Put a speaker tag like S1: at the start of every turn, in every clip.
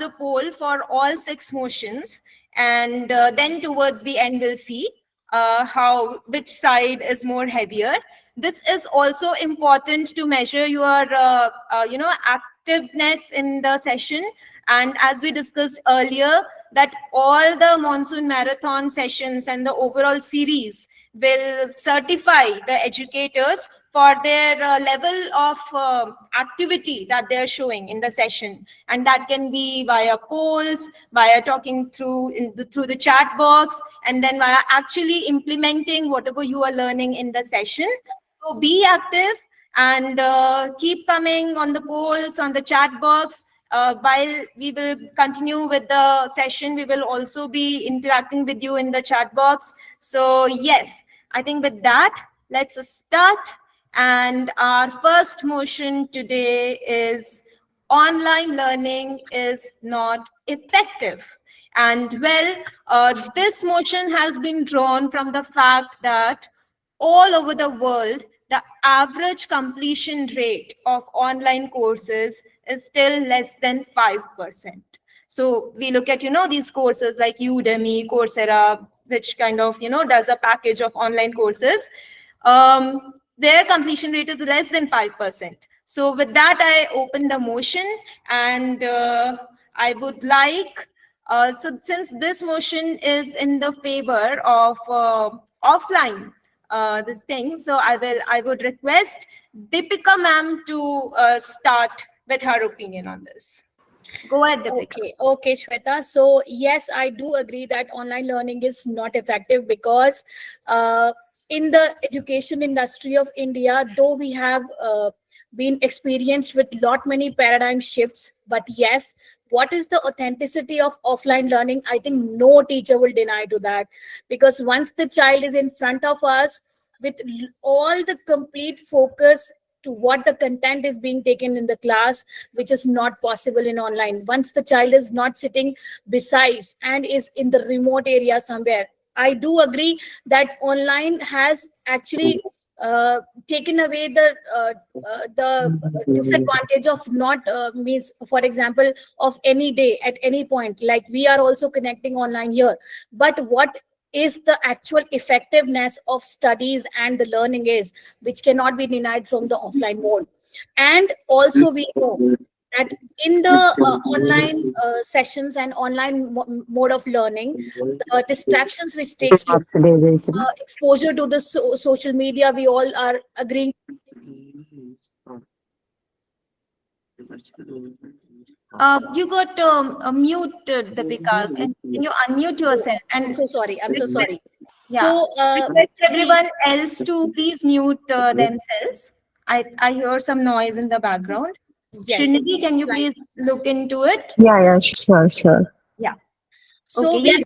S1: the poll for all 6 motions, and then towards the end we'll see which side is more heavier. This is also important to measure your activeness in the session. And as we discussed earlier, that all the Monsoon marathon sessions and the overall series will certify the educators for their level of activity that they're showing in the session. And that can be via polls, via talking through the chat box, and then via actually implementing whatever you are learning in the session. So be active and keep coming on the polls, on the chat box. While we will continue with the session, we will also be interacting with you in the chat box. So yes, I think with that, let's start. And our first motion today is online learning is not effective. And well, this motion has been drawn from the fact that all over the world, the average completion rate of online courses is still less than 5%. So we look at, these courses like Udemy, Coursera, which kind of, does a package of online courses. Their completion rate is less than 5%. So with that, I open the motion, and I would like, so since this motion is in the favor of offline this thing, so I would request Deepika ma'am to start with her opinion on this. Go ahead, Deepika.
S2: Okay, Shweta. So yes, I do agree that online learning is not effective because in the education industry of India, though we have been experienced with lot many paradigm shifts, but yes, what is the authenticity of offline learning? I think no teacher will deny to that, because once the child is in front of us with all the complete focus to what the content is being taken in the class, which is not possible in online. Once the child is not sitting besides and is in the remote area somewhere, I do agree that online has actually taken away the disadvantage of not means, for example, of any day at any point, like we are also connecting online here. But what is the actual effectiveness of studies and the learning is, which cannot be denied from the offline mode. And also we know that in the online sessions and online mode of learning, the distractions which takes place, exposure to the social media, we all are agreeing.
S1: You got muted, Deepika. Can you unmute yourself? And
S2: I'm so sorry.
S1: Yeah.
S2: So
S1: request everyone else to please mute themselves. I hear some noise in the background.
S2: yes,
S1: Srinidhi, can you please look into it?
S3: Yeah, sure.
S1: Yeah.
S2: So
S1: Okay.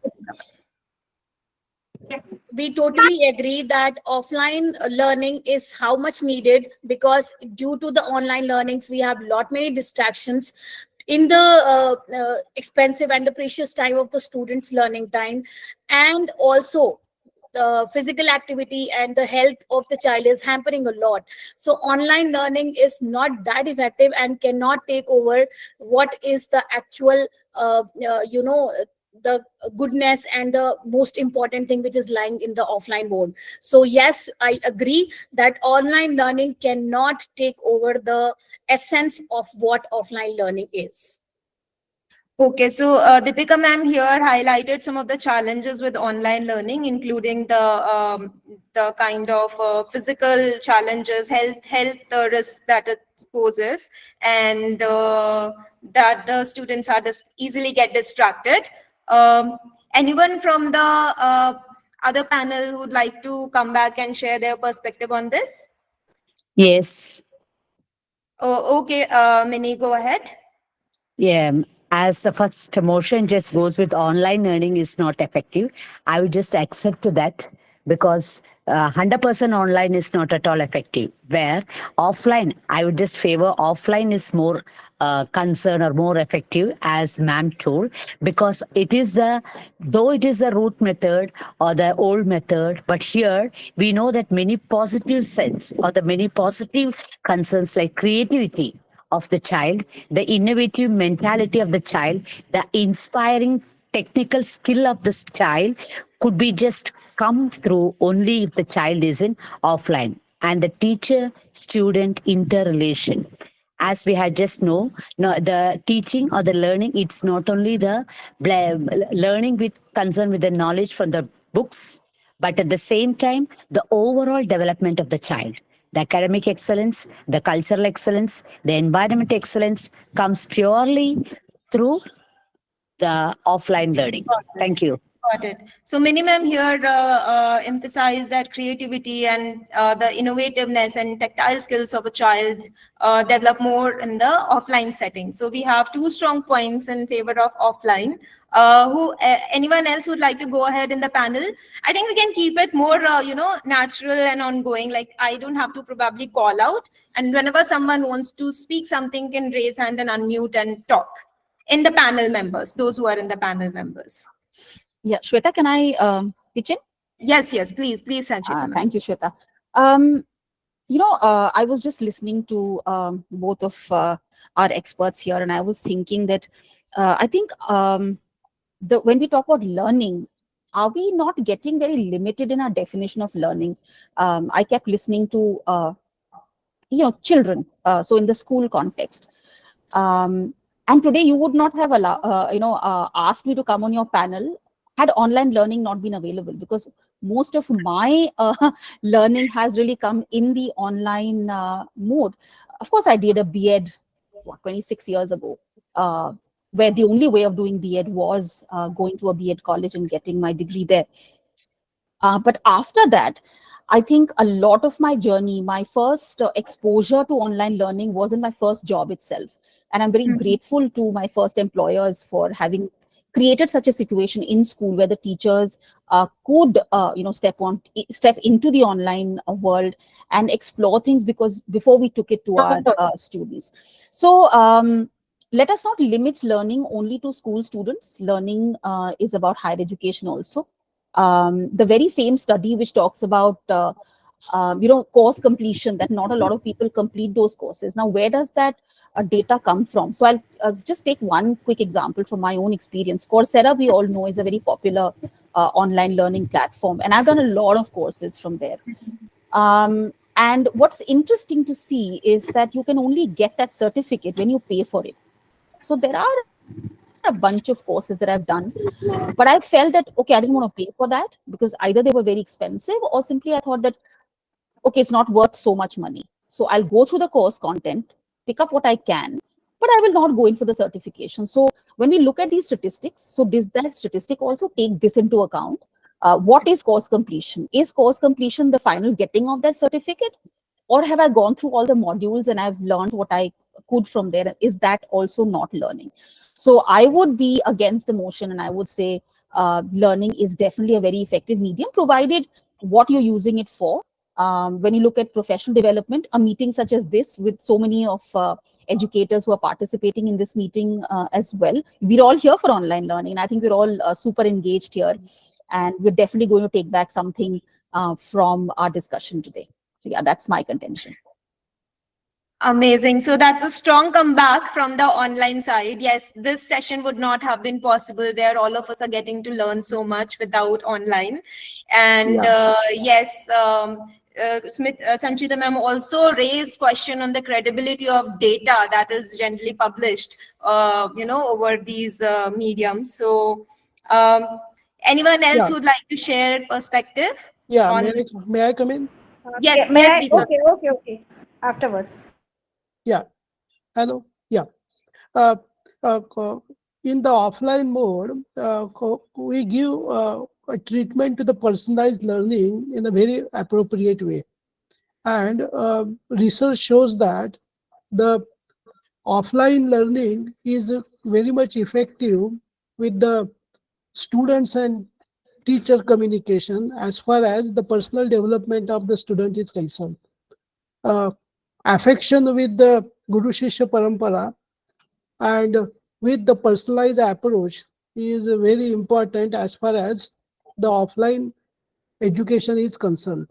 S2: we totally agree that offline learning is how much needed, because due to the online learnings we have lot many distractions in the expensive and the precious time of the students learning time, and also the physical activity and the health of the child is hampering a lot. So online learning is not that effective and cannot take over what is the actual the goodness and the most important thing which is lying in the offline mode. So yes, I agree that online learning cannot take over the essence of what offline learning is.
S1: Okay, so Deepika ma'am here highlighted some of the challenges with online learning, including the kind of physical challenges, health risks that it poses, and that the students are easily get distracted. Anyone from the other panel who would like to come back and share their perspective on this?
S3: Yes.
S1: Oh, okay, Minnie, go ahead.
S3: Yeah. As the first motion just goes with online learning is not effective, I would just accept to that, because 100% online is not at all effective. Where offline, I would just favor offline is more concerned or more effective, as ma'am told, because it is though it is the root method or the old method, but here we know that many positive sense or the many positive concerns like creativity of the child, the innovative mentality of the child, the inspiring technical skill of this child could be just come through only if the child is in offline and the teacher student interrelation. As we had just know, no, the teaching or the learning, it's not only the learning with concern with the knowledge from the books, but at the same time, the overall development of the child. The academic excellence, the cultural excellence, the environment excellence comes purely through the offline learning.
S1: Got it.
S3: Thank you.
S1: Got it. So minimum here emphasize that creativity and the innovativeness and tactile skills of a child develop more in the offline setting. So we have two strong points in favor of offline. Anyone else would like to go ahead in the panel? I think we can keep it more, natural and ongoing. Like I don't have to probably call out, and whenever someone wants to speak something, can raise hand and unmute and talk. In the panel members, those who are in the panel members.
S4: Yeah, Shweta, can I pitch in?
S1: Yes, please, Sanchita. Ma'am.
S4: Thank you, Shweta. I was just listening to both of our experts here, and I was thinking that I think when we talk about learning, are we not getting very limited in our definition of learning? I kept listening to children, so in the school context. And today you would not have asked me to come on your panel had online learning not been available, because most of my learning has really come in the online mode. Of course, I did a B.Ed 26 years ago, where the only way of doing B.Ed was going to a B.Ed college and getting my degree there. But after that, I think a lot of my journey, my first exposure to online learning was in my first job itself. And I'm very grateful to my first employers for having created such a situation in school where the teachers could step into the online world and explore things, because before we took it to our students. So let us not limit learning only to school students. Learning is about higher education also. The very same study which talks about course completion, that not a lot of people complete those courses. Now, where does that data come from? So I'll just take one quick example from my own experience. Coursera, we all know, is a very popular online learning platform, and I've done a lot of courses from there. And what's interesting to see is that you can only get that certificate when you pay for it. So there are a bunch of courses that I've done, but I felt that, okay, I didn't want to pay for that because either they were very expensive or simply I thought that, okay, it's not worth so much money. So I'll go through the course content, pick up what I can, but I will not go in for the certification. So when we look at these statistics, so does that statistic also take this into account? What is course completion? Is course completion the final getting of that certificate? Or have I gone through all the modules and I've learned what I could from there? Is that also not learning? So I would be against the motion, and I would say learning is definitely a very effective medium, provided what you're using it for. When you look at professional development, a meeting such as this with so many of educators who are participating in this meeting as well, we're all here for online learning. And I think we're all super engaged here, and we're definitely going to take back something from our discussion today. So yeah, that's my contention.
S1: Amazing. So that's a strong comeback from the online side. Yes, this session would not have been possible where all of us are getting to learn so much without online. And Sanchita ma'am also raised question on the credibility of data that is generally published, over these mediums. So anyone else who'd like to share perspective?
S5: Yeah, may I come in?
S1: Yes, Deepak.
S6: Okay. Afterwards.
S5: Yeah, hello. Yeah. Uh, in the offline mode, we give a treatment to the personalized learning in a very appropriate way. And research shows that the offline learning is very much effective with the students and teacher communication as far as the personal development of the student is concerned. Affection with the Guru Shishya Parampara and with the personalized approach is very important as far as the offline education is concerned,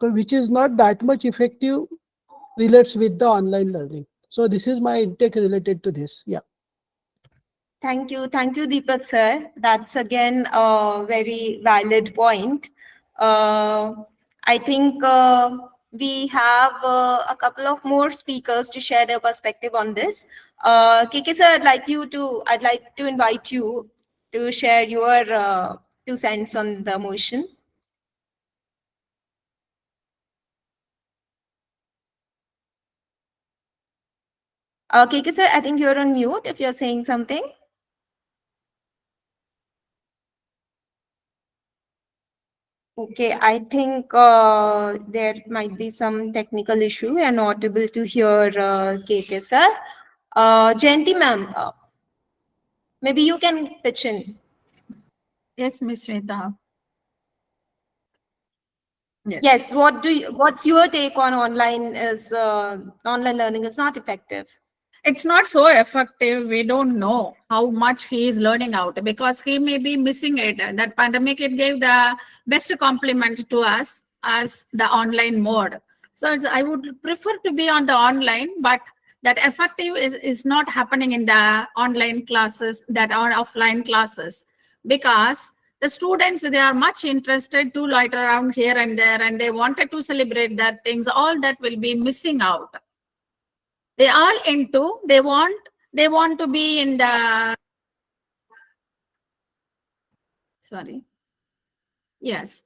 S5: which is not that much effective relates with the online learning. So this is my intake related to this. Yeah.
S1: Thank you. Thank you, Deepak sir. That's again a very valid point. Uh, I think we have a couple of more speakers to share their perspective on this. KK sir, I'd like to invite you to share your 2 cents on the motion. KK sir, I think you're on mute if you're saying something. Okay, I think there might be some technical issue. We are not able to hear KK sir. Jayanti ma'am, maybe you can pitch in.
S4: Yes, Miss Shweta.
S1: Yes, what's your take on online learning is not effective?
S2: It's not so effective. We don't know how much he is learning out because he may be missing it. That pandemic, it gave the best compliment to us as the online mode. So I would prefer to be on the online, but that effective is not happening in the online classes that are offline classes, because the students, they are much interested to loiter around here and there, and they wanted to celebrate their things. All that will be missing out. They all into, they want to be in the, sorry, yes,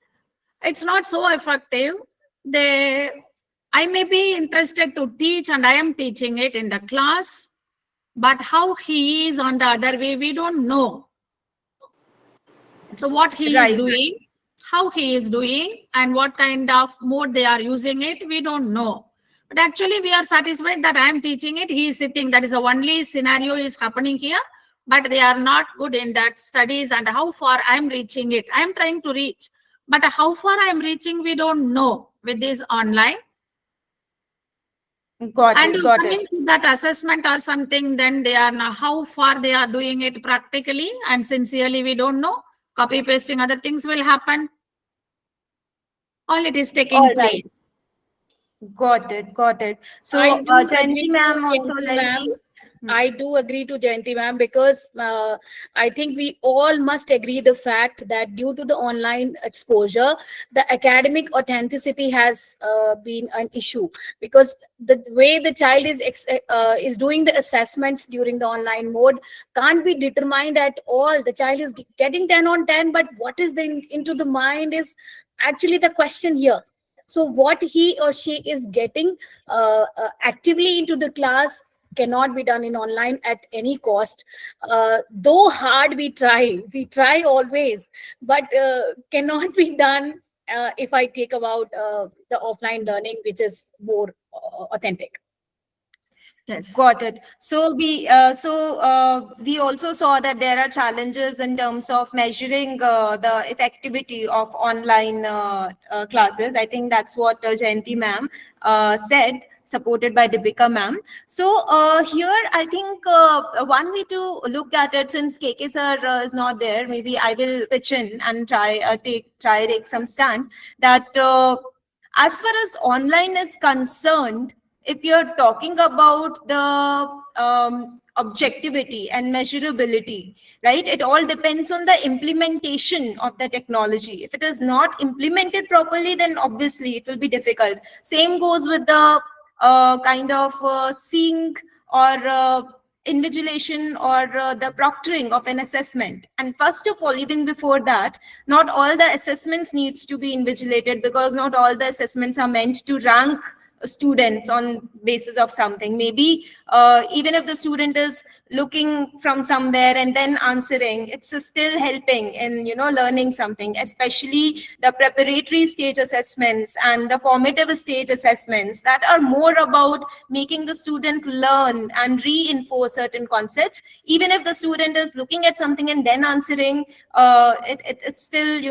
S2: it's not so effective. They, I may be interested to teach and I am teaching it in the class, but how he is on the other way, we don't know. So what he is
S1: Right.
S2: doing, how he is doing, and what kind of mode they are using it, we don't know. But actually, we are satisfied that I am teaching it. He is sitting. That is the only scenario is happening here. But they are not good in that studies and how far I am reaching it. I am trying to reach. But how far I am reaching, we don't know with this online.
S1: Got
S2: And
S1: it. Got
S2: coming
S1: it.
S2: to that assessment or something, then they are now how far they are doing it practically and sincerely, we don't know. Copy pasting, other things will happen. All it is taking
S1: All right.
S2: place.
S1: Got it. Got it. So,
S2: I do
S1: Jayanti
S2: agree to
S1: ma'am also
S2: Jayanti
S1: like
S2: ma'am.
S1: these.
S2: I do agree to Jayanti ma'am because I think we all must agree the fact that due to the online exposure, the academic authenticity has been an issue, because the way the child is doing the assessments during the online mode can't be determined at all. The child is getting 10 on 10, but what is into the mind is actually the question here. So what he or she is getting actively into the class cannot be done in online at any cost. Though hard we try always, but cannot be done if I take about the offline learning, which is more authentic.
S4: Yes.
S1: Got it. So we also saw that there are challenges in terms of measuring the effectivity of online classes. I think that's what Jayanti ma'am said, supported by Deepika ma'am. So here, I think one way to look at it, since KK sir is not there, maybe I will pitch in and take some stand that as far as online is concerned, if you're talking about the objectivity and measurability, right, it all depends on the implementation of the technology. If it is not implemented properly, then obviously it will be difficult. Same goes with the kind of seeing or invigilation or the proctoring of an assessment. And first of all, even before that, not all the assessments needs to be invigilated, because not all the assessments are meant to rank students on basis of something. Maybe even if the student is looking from somewhere and then answering, it's still helping in learning something, especially the preparatory stage assessments and the formative stage assessments that are more about making the student learn and reinforce certain concepts. Even if the student is looking at something and then answering, it still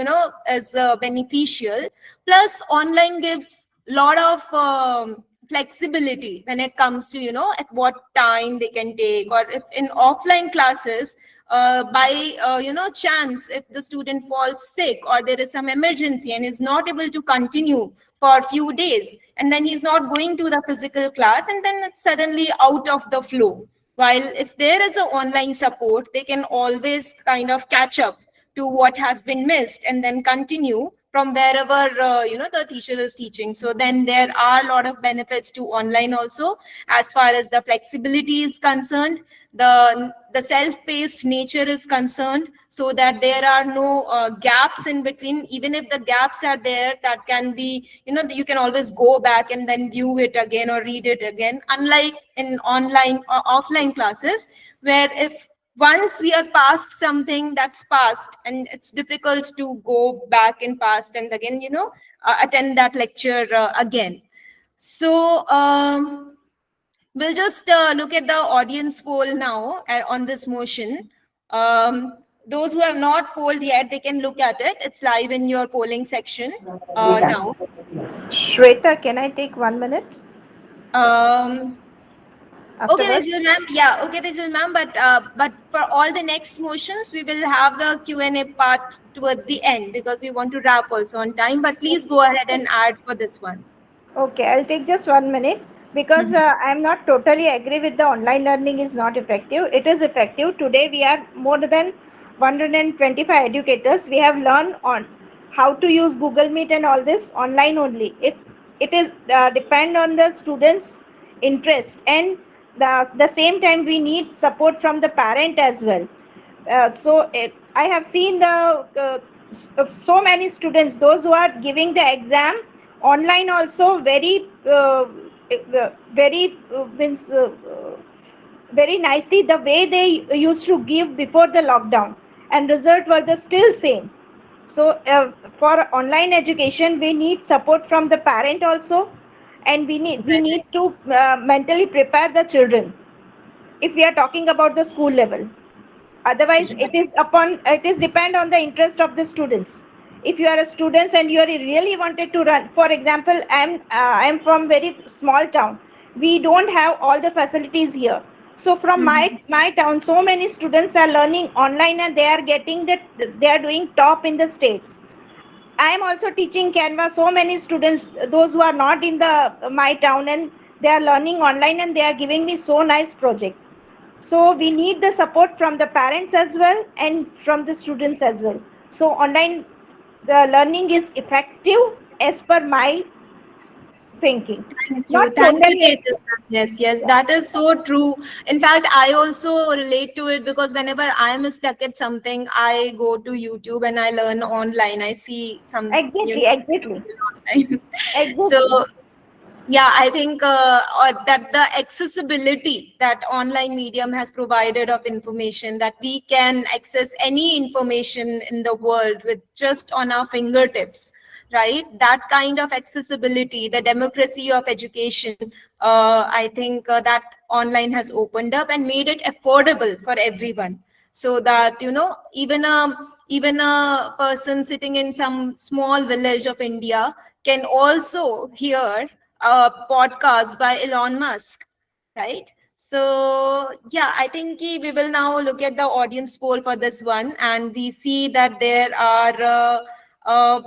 S1: is beneficial. Plus online gives lot of flexibility when it comes to at what time they can take, or if in offline classes by chance, if the student falls sick or there is some emergency and is not able to continue for a few days, and then he's not going to the physical class, and then it's suddenly out of the flow. While if there is a online support, they can always kind of catch up to what has been missed and then continue from wherever the teacher is teaching. So then there are a lot of benefits to online also, as far as the flexibility is concerned, the self-paced nature is concerned, so that there are no gaps in between. Even if the gaps are there, that can be, you can always go back and then view it again or read it again, unlike in online or offline classes, where if once we are past something, that's past, and it's difficult to go back in past and again attend that lecture again. So we'll just look at the audience poll now on this motion. Those who have not polled yet, they can look at it. It's live in your polling section now.
S6: Shweta, can I take 1 minute
S1: um, Okay,
S6: afterwards?
S1: Tejal ma'am. Yeah, okay, Tejal ma'am. But for all the next motions, we will have the Q&A part towards the end, because we want to wrap also on time. But please go ahead and add for this one.
S6: Okay, I'll take just 1 minute because I'm not totally agree with the online learning is not effective. It is effective. Today we are more than 125 educators. We have learned on how to use Google Meet and all this online only. It is depend on the students' interest, and the same time we need support from the parent as well. I have seen so many students, those who are giving the exam online also very means very nicely the way they used to give before the lockdown, and result were the still same. So for online education we need support from the parent also, and we need to mentally prepare the children if we are talking about the school level. Otherwise it is depend on the interest of the students. If you are a student and you are really wanted to run, for example, I'm from very small town. We don't have all the facilities here. So from my town, so many students are learning online, and they are getting that, they are doing top in the state. I am also teaching Canva, so many students, those who are not in the my town, and they are learning online, and they are giving me so nice project. So we need the support from the parents as well, and from the students as well. So online the learning is effective as per my thinking.
S1: Thank you.
S6: Not
S1: Thank you,
S6: totally.
S1: Tejal ma'am. Yes, yes, that is so true. In fact, I also relate to it, because whenever I am stuck at something, I go to YouTube and I learn online. I see some,
S6: Exactly, exactly,
S1: online.
S6: exactly.
S1: So yeah, I think that the accessibility that online medium has provided of information, that we can access any information in the world with just on our fingertips, right? That kind of accessibility, the democracy of education, I think that online has opened up and made it affordable for everyone, so that even a person sitting in some small village of India can also hear a podcast by Elon Musk, right? So yeah, I think we will now look at the audience poll for this one, and we see that there are uh,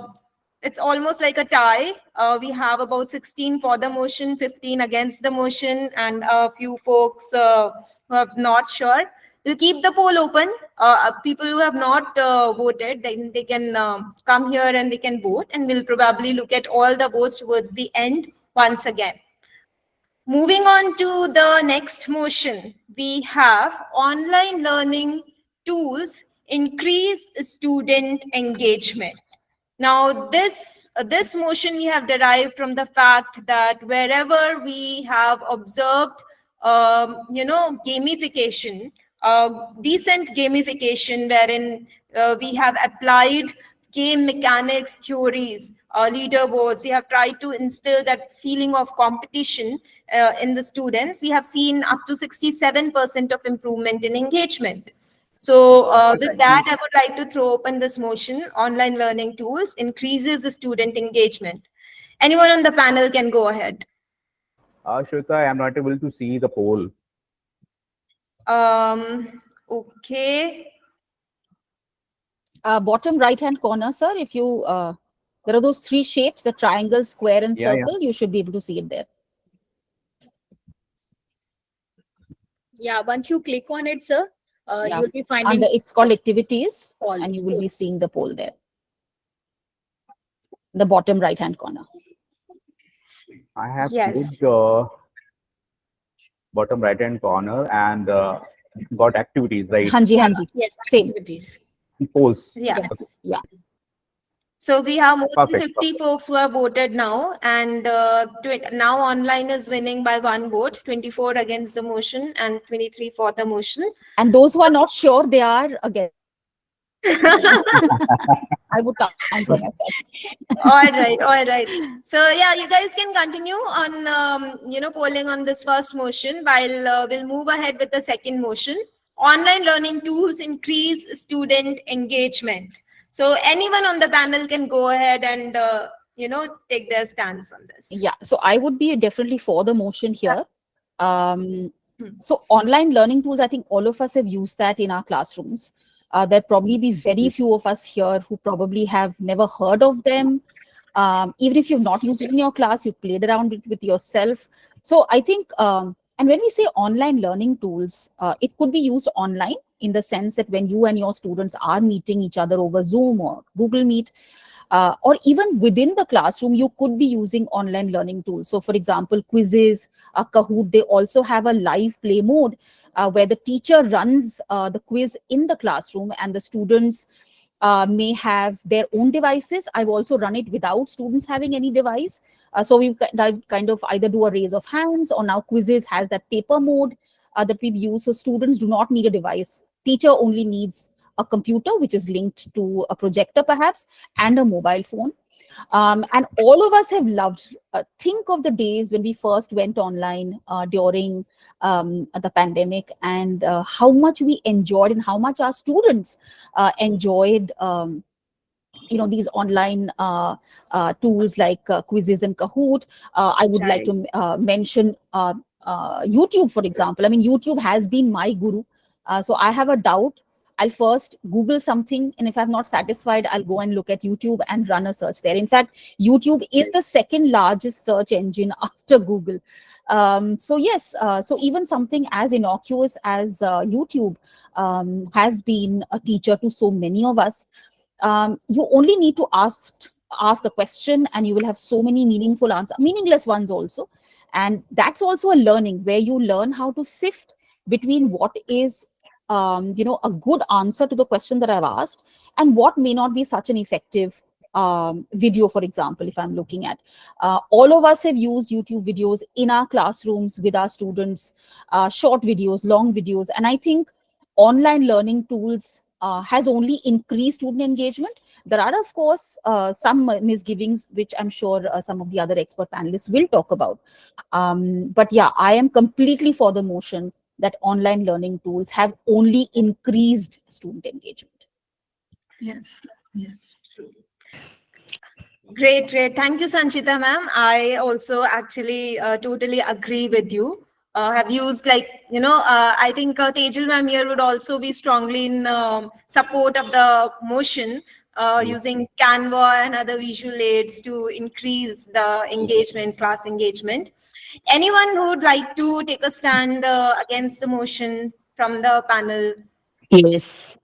S1: it's almost like a tie. We have about 16 for the motion, 15 against the motion, and a few folks who are not sure. We'll keep the poll open. People who have not voted, then they can come here and they can vote, and we'll probably look at all the votes towards the end once again. Moving on to the next motion, we have online learning tools increase student engagement. Now, this motion we have derived from the fact that wherever we have observed, gamification, decent gamification, wherein we have applied game mechanics theories, leaderboards. We have tried to instill that feeling of competition in the students. We have seen up to 67% of improvement in engagement. So with that, I would like to throw open this motion. Online learning tools increases the student engagement. Anyone on the panel can go ahead.
S7: Shweta, I am not able to see the poll.
S1: Okay.
S4: bottom right hand corner, sir, if you there are those three shapes, the triangle, square, and
S7: Yeah, yeah.
S4: circle. You should be able to see it there.
S2: Yeah, once you click on it, sir,
S4: Yeah.
S2: you'll be finding
S4: Under it's called activities,
S2: polls.
S4: and you will be seeing the poll there. The bottom right hand corner.
S7: I have
S1: Yes.
S7: clicked bottom right hand corner and got activities, right?
S4: Hanji.
S2: Yes,
S4: Same.
S2: activities.
S7: Polls.
S1: Yeah.
S2: Yes.
S4: Yeah.
S1: So we have more than
S7: Perfect.
S1: 50 folks who have voted now, and now online is winning by 1 vote, 24 against the motion and 23 for the motion.
S4: And those who are not sure, they are again. I would count them as that.
S1: All right. So yeah, you guys can continue on polling on this first motion while we'll move ahead with the second motion. Online learning tools increase student engagement. So anyone on the panel can go ahead and take their stance on this.
S4: Yeah, so I would be definitely for the motion here. So online learning tools, I think all of us have used that in our classrooms. There'd probably be very few of us here who probably have never heard of them. Even if you've not used it in your class, you've played around with yourself. So I think, and when we say online learning tools, it could be used online in the sense that when you and your students are meeting each other over Zoom or Google Meet, or even within the classroom, you could be using online learning tools. So for example, quizzes, Kahoot, they also have a live play mode where the teacher runs the quiz in the classroom and the students may have their own devices. I've also run it without students having any device. So we kind of either do a raise of hands, or now quizzes has that paper mode that we've used. So students do not need a device. Teacher only needs a computer, which is linked to a projector perhaps, and a mobile phone. And all of us have loved, think of the days when we first went online during the pandemic, and how much we enjoyed and how much our students enjoyed these online tools like quizzes and Kahoot. I would like to mention YouTube, for example. I mean, YouTube has been my guru. So I have a doubt, I'll first Google something, and if I'm not satisfied, I'll go and look at YouTube and run a search there. In fact, YouTube is the second largest search engine after Google. So yes, so even something as innocuous as YouTube has been a teacher to so many of us. You only need to ask a question, and you will have so many meaningful answers, meaningless ones also. And that's also a learning where you learn how to sift between what is a good answer to the question that I've asked, and what may not be such an effective video, for example, if I'm looking at. All of us have used YouTube videos in our classrooms with our students, short videos, long videos, and I think online learning tools has only increased student engagement. There are, of course, some misgivings, which I'm sure some of the other expert panelists will talk about. But yeah, I am completely for the motion that online learning tools have only increased student engagement.
S2: Yes.
S1: Great. Thank you, Sanchita ma'am. I also actually totally agree with you. Have used I think Tejal ma'am here would also be strongly in support of the motion using Canva and other visual aids to increase the engagement, class engagement. Anyone who would like to take a stand against the motion from the panel?
S3: Yes.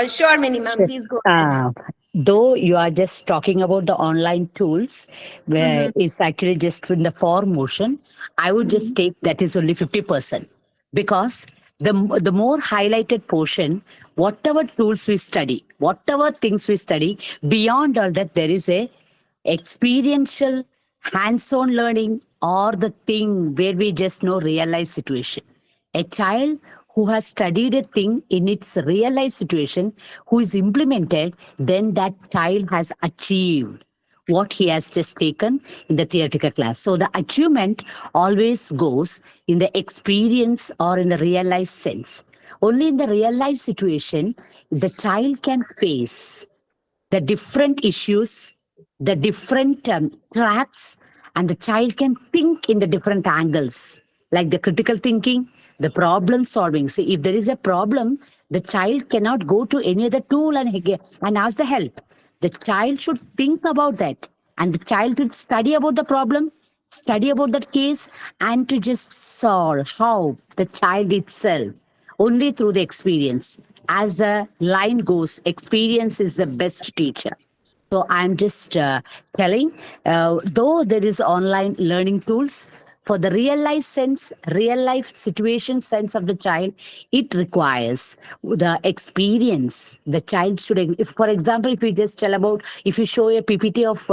S1: Sure, Mini ma'am, please go ahead.
S3: Though you are just talking about the online tools, where
S1: Mhm.
S3: it's actually just in the for motion, I would just take that is only 50%, because the more highlighted portion, whatever tools we study, whatever things we study, beyond all that, there is a experiential hands-on learning, or the thing where we just know real life situation. A child who has studied a thing in its real life situation, who is implemented, then that child has achieved what he has just taken in the theoretical class. So the achievement always goes in the experience or in the real life sense. Only in the real life situation, the child can face the different issues, the different traps, and the child can think in the different angles, like the critical thinking, the problem solving. See, if there is a problem, the child cannot go to any other tool and ask the help. The child should think about that, and the child should study about the problem, study about that case, and to just solve how the child itself only through the experience. As the line goes, experience is the best teacher. So I'm just telling, though there is online learning tools, for the real life situation sense of the child, it requires the experience. The child should, if, for example, if we just tell about, if you show a PPT of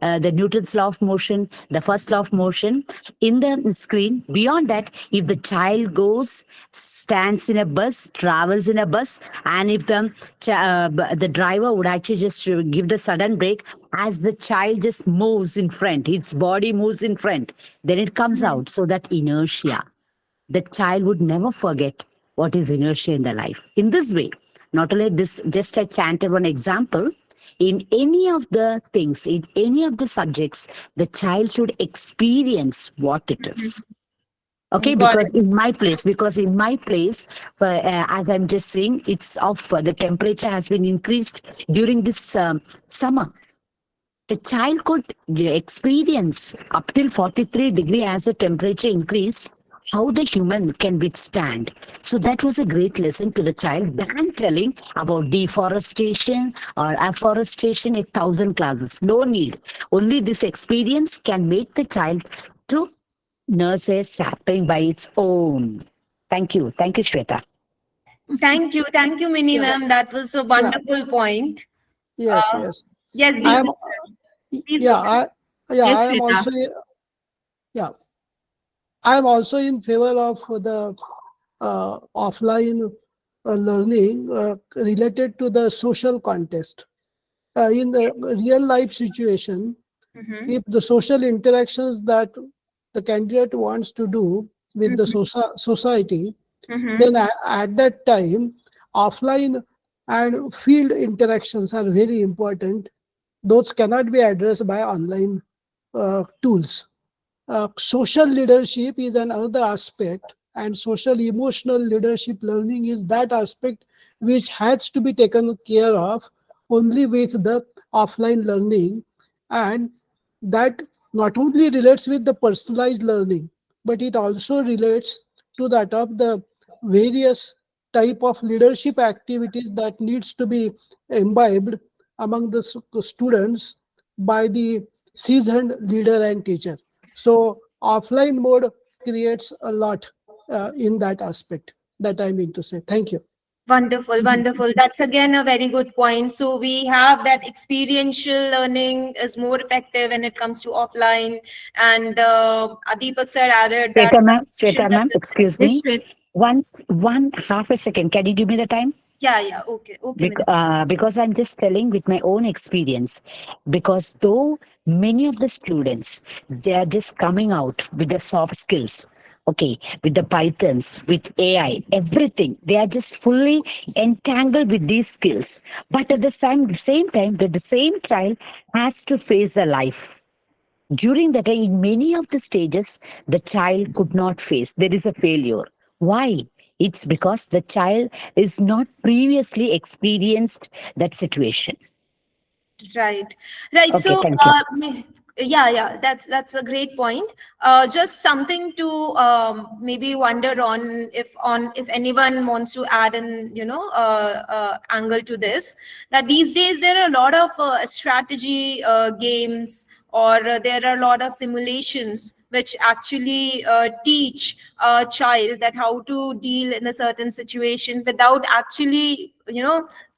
S3: the Newton's law of motion, the first law of motion in the screen, beyond that, if the child goes, stands in a bus, travels in a bus, and if the driver would actually just give the sudden brake as the child just moves in front, its body moves in front, then it comes out. So that inertia, the child would never forget what is inertia in their life. In this way, not only this, just I chanted one example. In any of the things, in any of the subjects, the child should experience what it is. Okay,
S1: Got
S3: because
S1: it.
S3: in my place, as I'm just saying, it's of the temperature has been increased during this summer. The child could experience up till 43 degrees as the temperature increased, how the human can withstand. So that was a great lesson to the child than telling about deforestation or afforestation, 1,000 classes. No need. Only this experience can make the child to nurses sapling by its own. Thank you. Thank you, Shweta.
S1: Thank you, Mini
S5: Yeah,
S1: ma'am. That was a
S5: yeah,
S1: wonderful point.
S5: yes,
S1: Uh,
S5: yes.
S1: yes,
S5: I
S1: Deepak
S5: am,
S1: sir. Please go
S5: yeah,
S1: ahead.
S5: I
S4: Yes,
S5: am
S4: Shweta.
S5: also, yeah, I am also in favor of the offline learning related to the social context. In the real life situation,
S1: Mm-hmm.
S5: if the social interactions that the candidate wants to do with the society,
S1: Mm-hmm.
S5: then at that time, offline and field interactions are very important. Those cannot be addressed by online tools. Social leadership is another aspect, and social emotional leadership learning is that aspect which has to be taken care of only with the offline learning, and that not only relates with the personalized learning, but it also relates to that of the various type of leadership activities that needs to be imbibed among the students by the seasoned leader and teacher. So offline mode creates a lot in that aspect that I mean to say. Thank you.
S1: Wonderful, wonderful. That's again a very good point. So we have that experiential learning is more effective when it comes to offline. And Deepak sir added that
S3: Shweta ma'am, excuse
S4: Yes,
S3: me.
S4: Shweta.
S3: Once, one half a second. Can you give me the time?
S1: yeah, yeah, okay, okay, Mini.
S3: Because I'm just telling with my own experience. Because though many of the students, they are just coming out with the soft skills, okay, with the Pythons, with AI, everything. They are just fully entangled with these skills. But at the same time, the same child has to face the life. During that time, in many of the stages, the child could not face. There is a failure. Why? It's because the child is not previously experienced that situation.
S1: Right, right.
S3: Okay,
S1: So,
S3: thank you.
S1: yeah, yeah, that's a great point. Just something to maybe wonder on if anyone wants to add an angle to this. That these days there are a lot of strategy games, or there are a lot of simulations which actually teach a child that how to deal in a certain situation without actually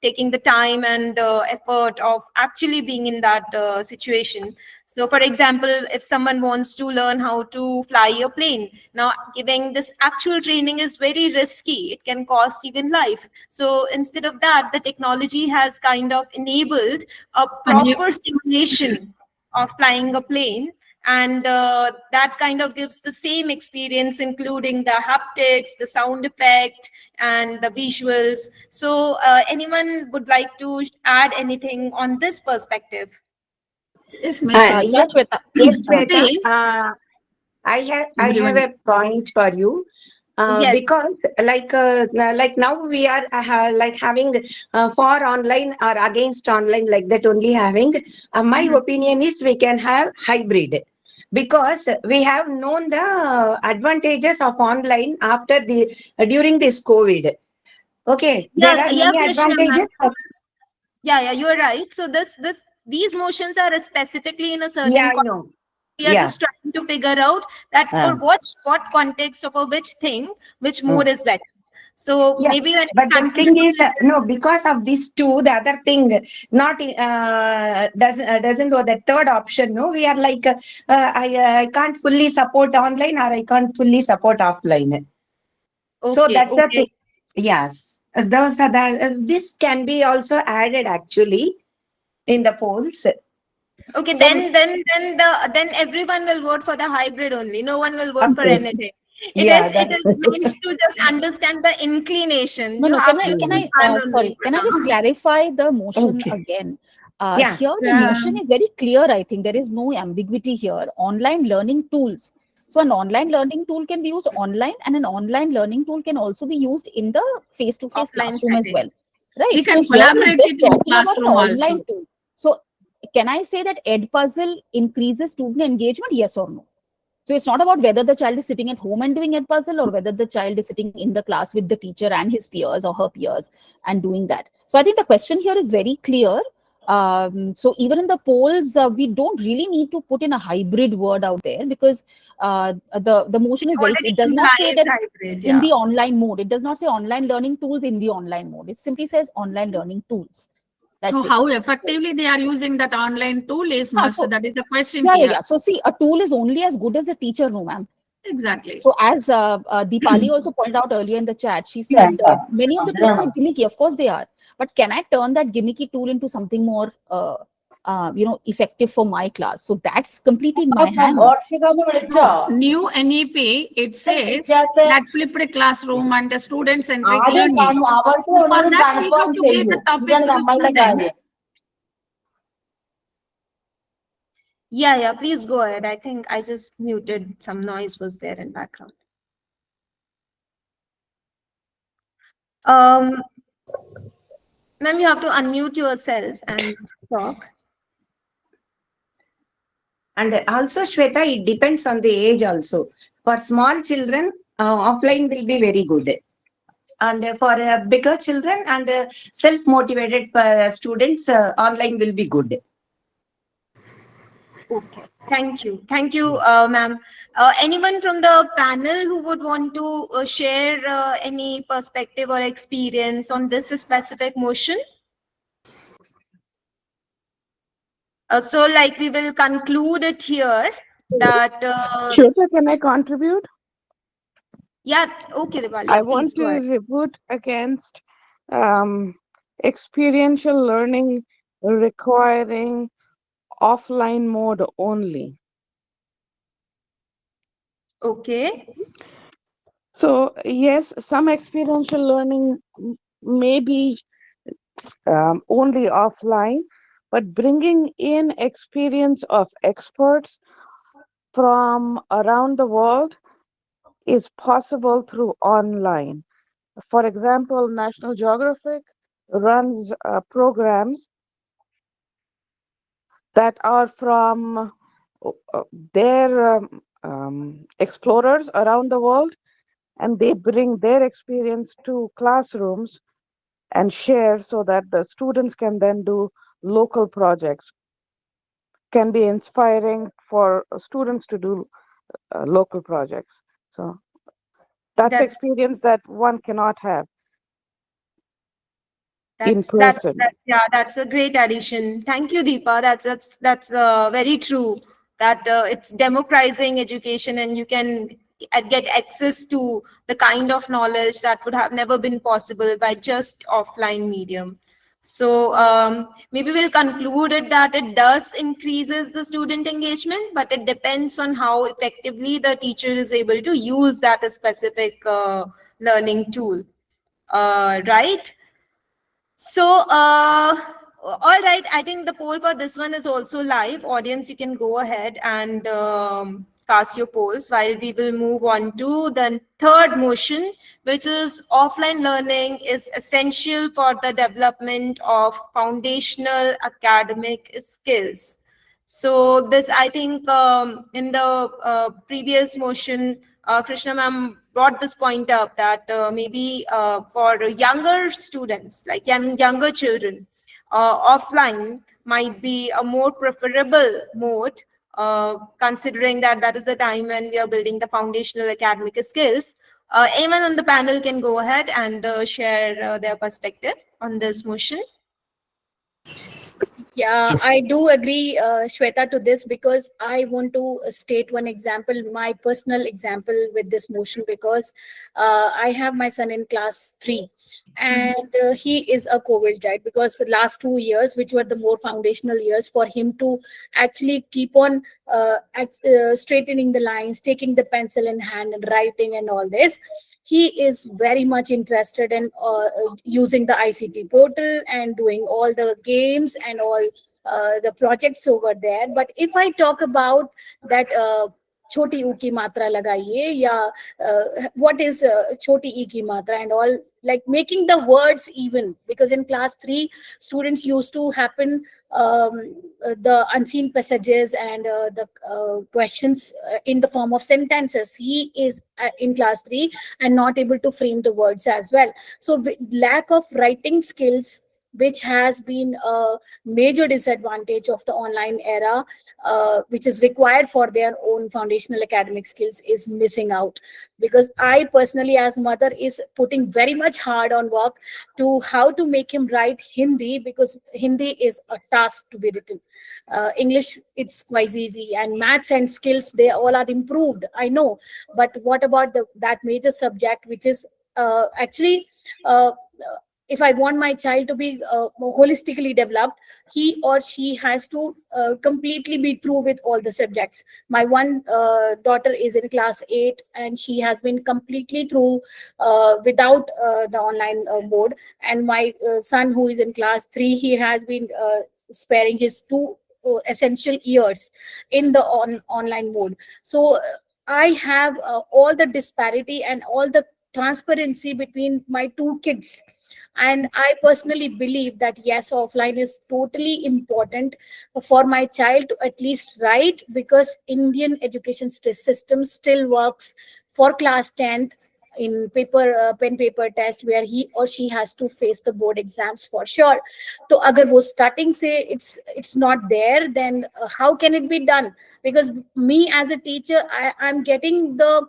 S1: taking the time and effort of actually being in that situation. So for example, if someone wants to learn how to fly a plane, now giving this actual training is very risky, it can cost even life. So instead of that, the technology has kind of enabled a proper simulation of flying a plane, and that kind of gives the same experience, including the haptics, the sound effect, and the visuals. So anyone would like to add anything on this perspective?
S4: Yes, Miss
S8: Yeah,
S4: Yeah, Shweta.
S8: yes, Shweta.
S4: See,
S8: I have a point for you.
S1: Yes.
S8: Because like now we are like having for online or against online, like that only having. My
S1: Mhm.
S8: opinion is we can have hybrid, because we have known the advantages of online after the during this COVID. Okay,
S1: Yeah,
S8: there are
S1: yeah,
S8: many
S1: Krishna, ma'am.
S8: advantages.
S1: Yeah, yeah, you're right. So these motions are specifically in a
S8: Yeah,
S1: certain
S8: I know.
S1: we are
S8: Yeah.
S1: just trying to figure out that for what context of a which thing, which mode is better. So
S8: Yeah,
S1: maybe when
S8: but
S1: we
S8: the thing
S1: conclude
S8: is, no, because of these two, the other thing, not doesn't go the third option. No, we are like, I can't fully support online or I can't fully support offline. So
S1: okay,
S8: that's the
S1: okay,
S8: thing. Yes, those are the. This can be also added actually in the polls.
S1: okay,
S8: So
S1: then everyone will vote for the hybrid only. No one will vote
S8: of
S1: for
S8: course,
S1: anything. It is
S8: yeah,
S1: it
S8: that.
S1: is meant to just understand the inclination.
S4: No,
S1: You
S4: no.
S1: have to
S4: Can
S1: choose
S4: I?
S1: one only
S4: Sorry.
S1: for
S4: Can I just
S1: now.
S4: clarify the motion
S8: Okay.
S4: again?
S8: Yeah.
S4: Here, the motion is very clear. I think there is no ambiguity here. Online learning tools. So, an online learning tool can be used online, and an online learning tool can also be used in the face-to-face
S1: Offline
S4: classroom as
S1: setting.
S4: well, right?
S9: We
S4: So,
S9: can
S4: here we're
S9: collaborate
S4: just
S9: it in
S4: talking about an
S9: classroom
S4: online
S9: also.
S4: tool. So, can I say that Edpuzzle increases student engagement? Yes or no? So it's not about whether the child is sitting at home and doing Edpuzzle, or whether the child is sitting in the class with the teacher and his peers or her peers and doing that. So I think the question here is very clear. So even in the polls, we don't really need to put in a hybrid word out there, because the motion is very clear.
S1: Already
S4: It does not say
S1: implies
S4: that
S1: hybrid,
S4: in
S1: yeah.
S4: the online mode. It does not say online learning tools in the online mode. It simply says online learning tools. That's
S9: So
S4: it.
S9: how effectively they are using that online tool is must.
S4: So
S9: That is the question
S4: yeah, yeah,
S9: here.
S4: yeah. So see, a tool is only as good as the teacher, no, ma'am.
S9: Exactly.
S4: So as Deepali also pointed out earlier in the chat, she
S8: Yeah.
S4: said many of the tools are gimmicky. Of course they are, but can I turn that gimmicky tool into something more, effective for my class? So that's completely in my hands.
S9: No, new NEP, it says that flipped classroom and the student-centric learning. So for that, we have to give the topic to the student.
S1: Yeah, yeah, please go ahead. I think I just muted, some noise was there in background. Um, ma'am, you have to unmute yourself and talk.
S8: And also, Shweta, it depends on the age also. For small children, offline will be very good. And for bigger children and self-motivated students, online will be good.
S1: Okay, thank you, ma'am. Anyone from the panel who would want to share any perspective or experience on this specific motion? So, like, we will conclude it here that,
S10: Shweta, can I contribute?
S1: yeah, okay, Diwali,
S10: I
S1: please
S10: want
S1: go
S10: to
S1: ahead.
S10: reboot against um, experiential learning requiring offline mode only.
S1: Okay,
S10: So, yes, some experiential learning may be only offline, but bringing in experience of experts from around the world is possible through online. For example, National Geographic runs programs that are from their explorers around the world, and they bring their experience to classrooms and share, so that the students can then do local projects. Can be inspiring for students to do local projects. So that's
S1: that's
S10: experience that one cannot have in person.
S1: that's yeah, that's a great addition. Thank you, Deepa. That's very true. That it's democratizing education, and you can get access to the kind of knowledge that would have never been possible by just offline medium. So maybe we'll conclude it that it does increases the student engagement, but it depends on how effectively the teacher is able to use that specific learning tool. Right? So, All right, I think the poll for this one is also live. Audience, you can go ahead and cast your polls while we will move on to the third motion, which is offline learning is essential for the development of foundational academic skills. So this, I think, in the previous motion, Krishna ma'am brought this point up that maybe for younger students, like younger children, offline might be a more preferable mode, considering that that is the time when we are building the foundational academic skills. Anyone on the panel can go ahead and share their perspective on this motion.
S2: Yeah,
S3: Yes.
S2: I do agree, Shweta, to this, because I want to state one example, my personal example with this motion, because I have my son in class 3, and he is a COVID child, because the last 2 years, which were the more foundational years for him to actually keep on straightening the lines, taking the pencil in hand and writing and all this, he is very much interested in using the ICT portal and doing all the games and all the projects over there. But if I talk about that choti u ki matra lagaiye, ya what is choti e ki matra and all, like making the words even, because in class 3 students used to happen the unseen passages and the questions in the form of sentences. He is in class 3 and not able to frame the words as well. So lack of writing skills, which has been a major disadvantage of the online era, which is required for their own foundational academic skills, is missing out. Because I personally, as mother, is putting very much hard on work to how to make him write Hindi, because Hindi is a task to be written. English, it's quite easy, and maths and skills, they all are improved, I know. But what about that major subject, which is actually if I want my child to be more holistically developed, he or she has to completely be through with all the subjects. My one daughter is in class 8, and she has been completely through without the online mode. And my son, who is in class 3, he has been sparing his 2 essential years in the online mode. So I have all the disparity and all the transparency between my 2 kids. And I personally believe that yes, offline is totally important for my child to at least write, because Indian education system still works for class 10th in pen paper test, where he or she has to face the board exams for sure. So agar wo starting say it's not there, then how can it be done? Because me as a teacher, I'm getting the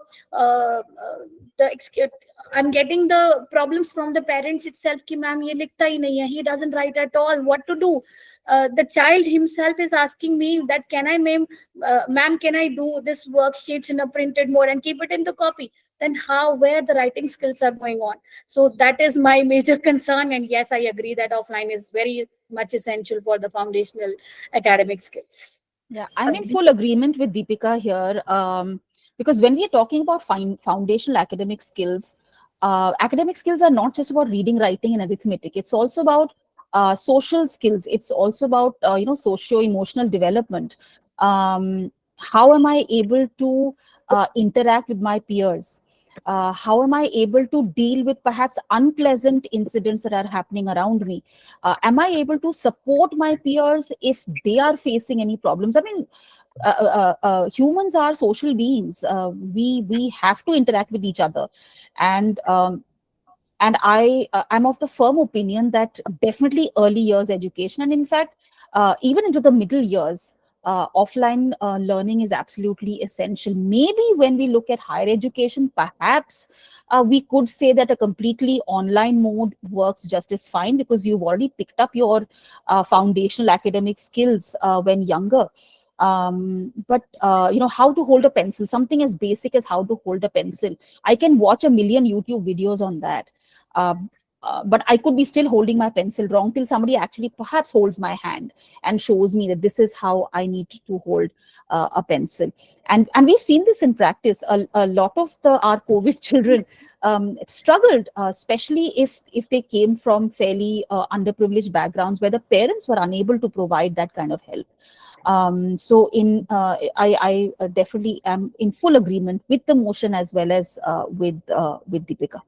S2: I'm getting the problems from the parents itself, ki ma'am ye likhta hi nahi hai, he doesn't write at all, what to do? The child himself is asking me that, can I ma'am, can I do this worksheets in a printed mode and keep it in the copy? Then how, where the writing skills are going on? So that is my major concern. And yes, I agree that offline is very much essential for the foundational academic skills.
S4: Yeah, I'm in full agreement with Deepika here. Because when we are talking about foundational academic skills are not just about reading, writing, and arithmetic. It's also about social skills. It's also about socio-emotional development. How am I able to interact with my peers? How am I able to deal with perhaps unpleasant incidents that are happening around me? Am I able to support my peers if they are facing any problems? I mean, humans are social beings. We have to interact with each other, and I'm of the firm opinion that definitely early years education, and in fact even into the middle years, offline learning is absolutely essential. Maybe when we look at higher education, perhaps we could say that a completely online mode works just as fine, because you've already picked up your foundational academic skills when younger. But how to hold a pencil, something as basic as how to hold a pencil, I can watch a million YouTube videos on that. but I could be still holding my pencil wrong till somebody actually perhaps holds my hand and shows me that this is how I need to hold a pencil. And we've seen this in practice. A lot of our COVID children struggled, especially if they came from fairly underprivileged backgrounds where the parents were unable to provide that kind of help. So I definitely am in full agreement with the motion as well as with Deepika.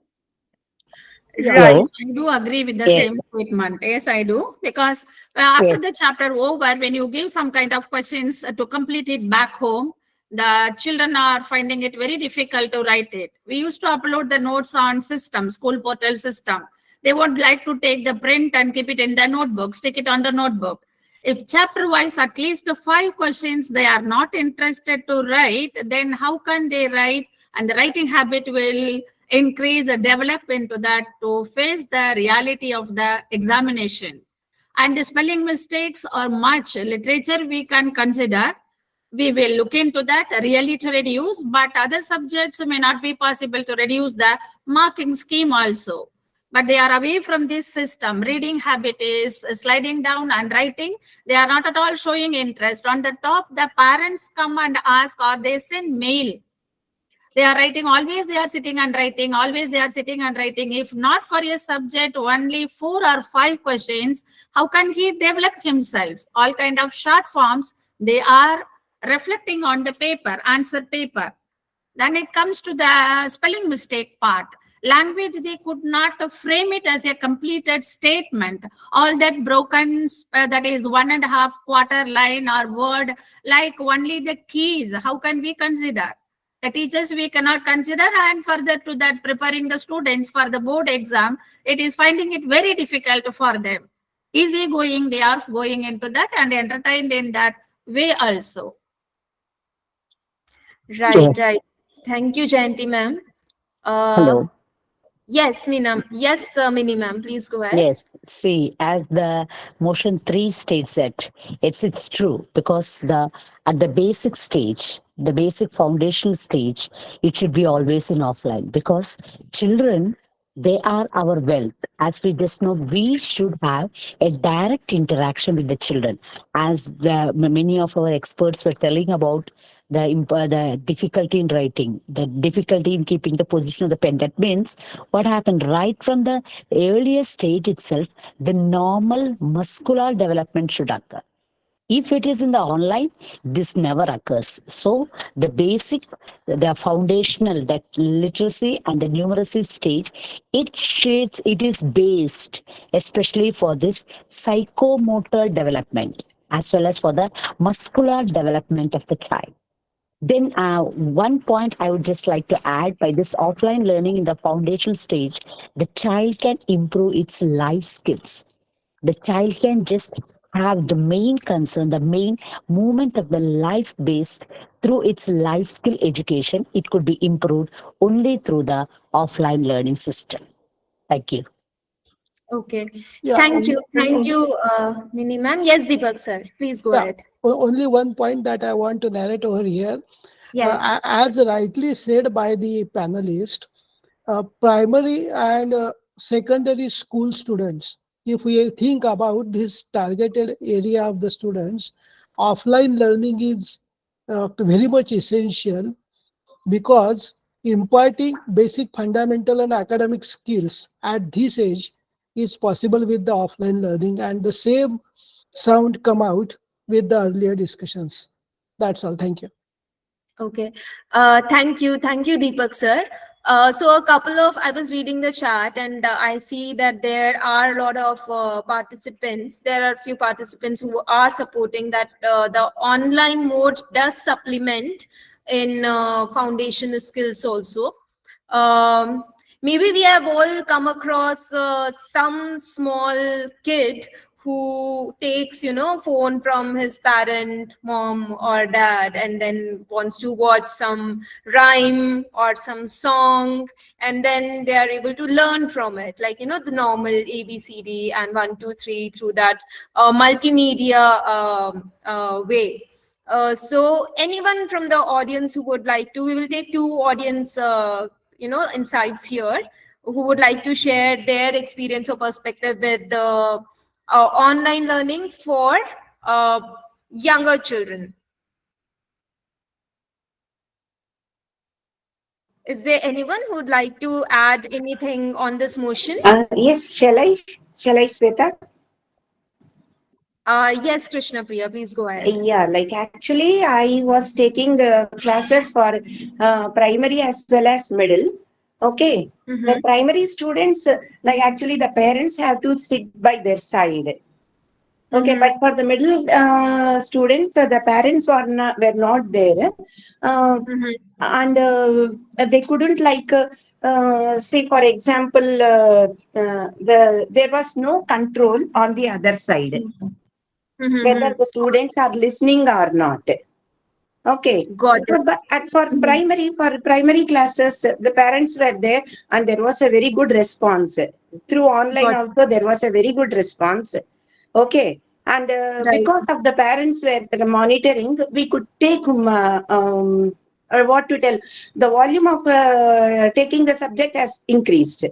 S1: Right.
S9: Yes, I do agree with the
S3: Yeah.
S9: same statement. Yes, I do. Because after
S3: Yes.
S9: the chapter over, when you give some kind of questions to complete it back home, the children are finding it very difficult to write it. We used to upload the notes on system, school portal system. They would like to take the print and keep it in the notebook, stick it on the notebook. If chapter wise, at least 5 questions they are not interested to write, then how can they write? And the writing habit will increase or develop into that to face the reality of the examination. And the spelling mistakes are much. Literature we can consider. We will look into that really to reduce, but other subjects may not be possible to reduce the marking scheme also. But they are away from this system. Reading habit is sliding down and writing. They are not at all showing interest. On the top, the parents come and ask or they send mail. They are writing, always they are sitting and writing, always they are sitting and writing. If not for a subject, only 4 or 5 questions, how can he develop himself? All kind of short forms, they are reflecting on the paper, answer paper. Then it comes to the spelling mistake part. Language, they could not frame it as a completed statement. All that broken, that is 1.5 quarter line or word, like only the keys, how can we consider? The teachers we cannot consider, and further to that, preparing the students for the board exam, it is finding it very difficult for them. Easy going, they are going into that and entertained in that way also.
S1: Right, right. Thank you, Jayanti ma'am. Uh,
S3: Hello.
S1: yes, Meena. Yes, Mini ma'am. Please go ahead.
S3: Yes, see, as the motion 3 states that it's true because the at the basic stage, the basic foundational stage, it should be always in offline because children, they are our wealth. As we just know, we should have a direct interaction with the children. As many of our experts were telling about the difficulty in writing, the difficulty in keeping the position of the pen. That means what happened right from the earlier stage itself, the normal muscular development should occur. If it is in the online, this never occurs. So the basic, the foundational, that literacy and the numeracy stage, it is based especially for this psychomotor development as well as for the muscular development of the child. Then one point I would just like to add, by this offline learning in the foundational stage, the child can improve its life skills. The child can just have the main concern, the main movement of the life based through its life skill education. It could be improved only through the offline learning system. Thank you.
S1: Okay.
S5: Yeah,
S1: Thank you. Thank you, Mini ma'am. Yes, Deepak sir. Please go
S5: yeah.
S1: ahead.
S5: Only one point that I want to narrate over here.
S1: Yes.
S5: As rightly said by the panelist, primary and secondary school students, if we think about this targeted area of the students, offline learning is very much essential because imparting basic fundamental and academic skills at this age is possible with the offline learning, and the same sound come out with the earlier discussions. That's all. Thank you.
S1: Okay. Thank you. Thank you, Deepak sir. So I was reading the chat and I see that there are a lot of participants. There are a few participants who are supporting that the online mode does supplement in foundational skills also. Um, Maybe we have all come across some small kid who takes phone from his parent, mom or dad, and then wants to watch some rhyme or some song, and then they are able to learn from it, like the normal ABCD and 1 2 3 through that multimedia way. So anyone from the audience who would like to, we will take two audience insights here. who would like to share their experience or perspective with the online learning for younger children? Is there anyone who would like to add anything on this motion?
S8: Yes, shall I, Sweta?
S1: Yes, Krishna Priya, please go ahead.
S8: Yeah, like actually, I was taking classes for primary as well as middle. Okay, the
S1: Mm-hmm.
S8: primary students, like actually, the parents have to sit by their side. Okay,
S1: Mm-hmm.
S8: but for the middle students, the parents were not there,
S1: Mm-hmm.
S8: and they couldn't say, for example, there was no control on the other side whether
S1: Mm-hmm.
S8: the students are listening or not. Okay.
S1: Got it. Mhm.
S8: For primary classes, the parents were there and there was a very good response. Through online
S1: Got
S8: also, there was a very good response. Okay. And
S1: right.
S8: because of the parents were monitoring, we could take, what to tell, the volume of taking the subject has increased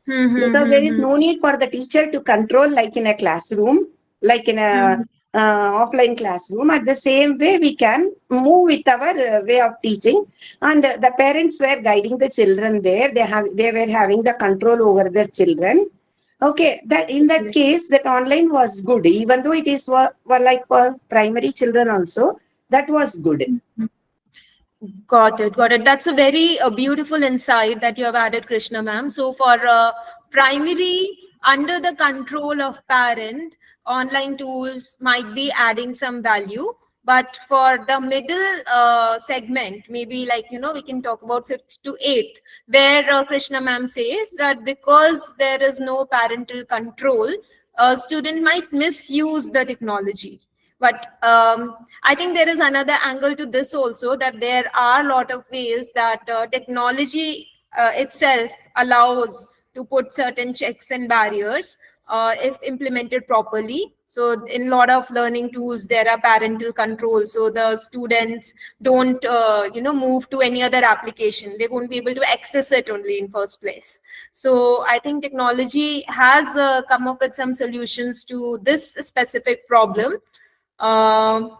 S8: because there is
S1: Mm-hmm.
S8: no need for the teacher to control like in a classroom, like in a offline classroom. At the same way, we can move with our way of teaching, and the parents were guiding the children there. They were having the control over their children. Okay, that in that case, that online was good, even though it is for like for primary children also. That was good.
S1: Got it. Got it. That's a very beautiful insight that you have added, Krishna ma'am. So for primary, under the control of parent, online tools might be adding some value. But for the middle segment, maybe like, we can talk about fifth to eighth, where Krishna ma'am says that because there is no parental control, a student might misuse the technology. But I think there is another angle to this also, that there are a lot of ways that technology itself allows to put certain checks and barriers if implemented properly. So in a lot of learning tools, there are parental controls. So the students don't, move to any other application. They won't be able to access it only in first place. So I think technology has come up with some solutions to this specific problem. um,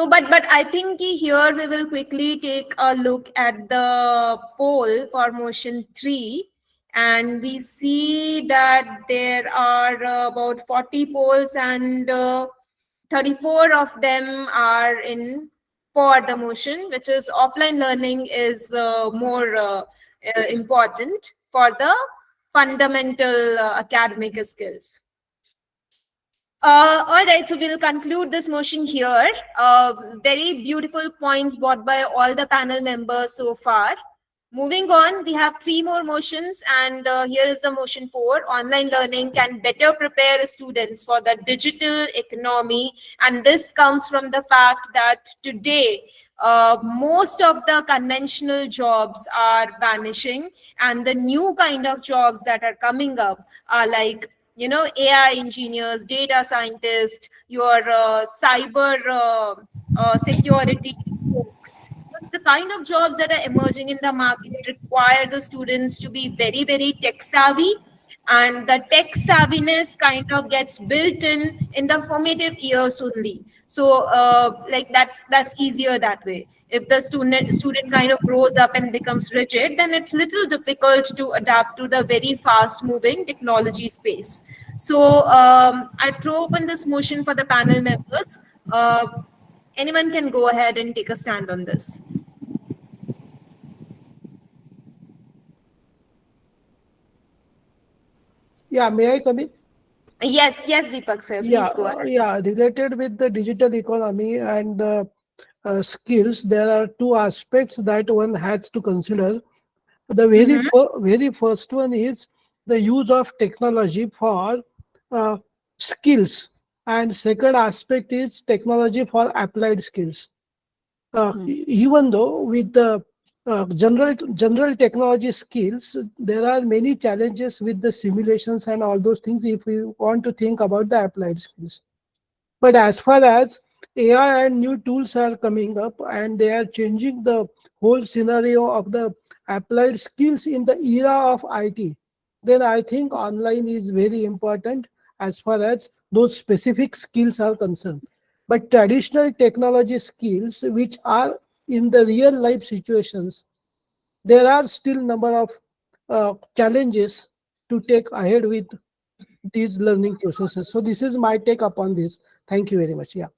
S1: but I think here we will quickly take a look at the poll for motion 3, and we see that there are about 40 polls, and 34 of them are in for the motion, which is offline learning is more important for the fundamental academic skills. All right, so we'll conclude this motion here. Very beautiful points brought by all the panel members so far. Moving on, we have 3 more motions, and here is the motion 4. Online learning can better prepare students for the digital economy, and this comes from the fact that today most of the conventional jobs are vanishing, and the new kind of jobs that are coming up are like AI engineers, data scientists, your cyber security folks. So the kind of jobs that are emerging in the market require the students to be very, very tech savvy, and the tech savviness kind of gets built in the formative years only. So like that's easier that way. If the student kind of grows up and becomes rigid, then it's little difficult to adapt to the very fast moving technology space. So I throw open this motion for the panel members. Anyone can go ahead and take a stand on this.
S5: Yeah, may I come in?
S1: Yes, Deepak sir,
S5: Yeah,
S1: please go ahead.
S5: yeah. Related with the digital economy and the skills, there are two aspects that one has to consider. The
S1: Mm-hmm.
S5: very first one is the use of technology for uh, skills, and second aspect is technology for applied skills. Even though with the general technology skills, there are many challenges with the simulations and all those things if we want to think about the applied skills. But as far as AI and new tools are coming up, and they are changing the whole scenario of the applied skills in the era of IT. Then I think online is very important as far as those specific skills are concerned. But traditional technology skills, which are in the real life situations, there are still number of challenges to take ahead with these learning processes. So this is my take upon this. Thank you very much. Yeah.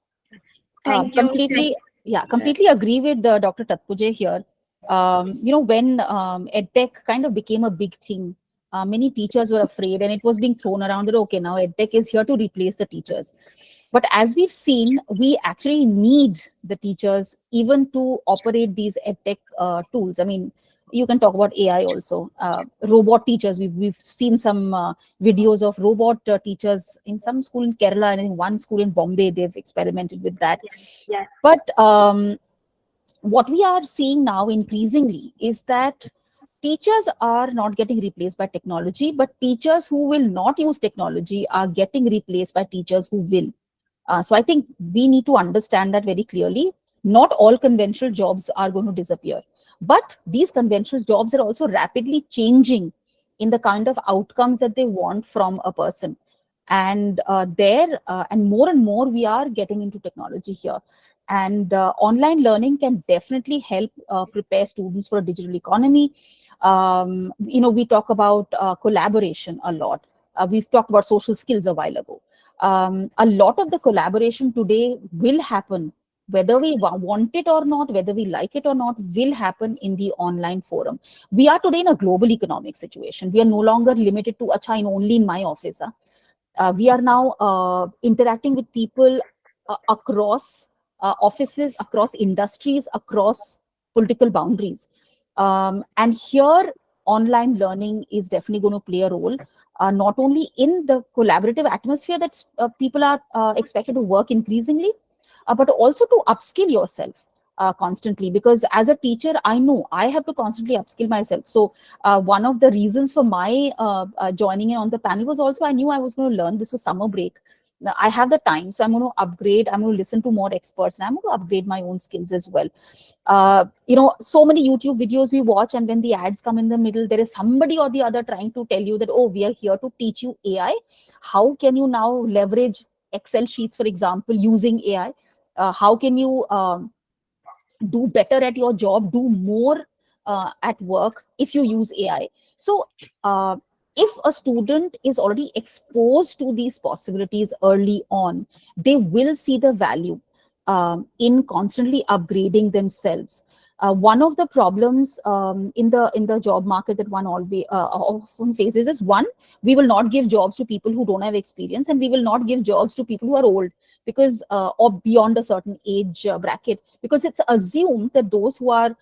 S1: Thank you.
S4: Completely, yeah, completely agree with Dr. Tatpuje here. When edtech kind of became a big thing, many teachers were afraid, and it was being thrown around that okay, now edtech is here to replace the teachers. But as we've seen, we actually need the teachers even to operate these edtech tools. I mean, you can talk about AI also. Robot teachers, we've seen some videos of robot teachers in some school in Kerala and in one school in Bombay. They've experimented with that.
S1: Yes.
S4: But what we are seeing now increasingly is that teachers are not getting replaced by technology, but teachers who will not use technology are getting replaced by teachers who will. So I think we need to understand that very clearly. Not all conventional jobs are going to disappear, but these conventional jobs are also rapidly changing in the kind of outcomes that they want from a person. And and more we are getting into technology here. And online learning can definitely help prepare students for a digital economy. We talk about collaboration a lot. We've talked about social skills a while ago. A lot of the collaboration today will happen, whether we want it or not, whether we like it or not, will happen in the online forum. We are today in a global economic situation. We are no longer limited to acha in only in my office. We are now interacting with people across offices, across industries, across political boundaries. And here, online learning is definitely going to play a role, not only in the collaborative atmosphere that people are expected to work increasingly, but also to upskill yourself constantly. Because as a teacher, I know I have to constantly upskill myself. So one of the reasons for my joining in on the panel was also I knew I was going to learn. This was summer break. Now, I have the time, so I'm going to upgrade. I'm going to listen to more experts, and I'm going to upgrade my own skills as well. So many YouTube videos we watch, and when the ads come in the middle, there is somebody or the other trying to tell you that, oh, we are here to teach you AI. How can you now leverage Excel sheets, for example, using AI? How can you do better at your job, do more at work if you use AI? So if a student is already exposed to these possibilities early on, they will see the value in constantly upgrading themselves. One of the problems in the job market that one always often faces is, one, we will not give jobs to people who don't have experience, and we will not give jobs to people who are old, because or beyond a certain age bracket, because it's assumed that those who are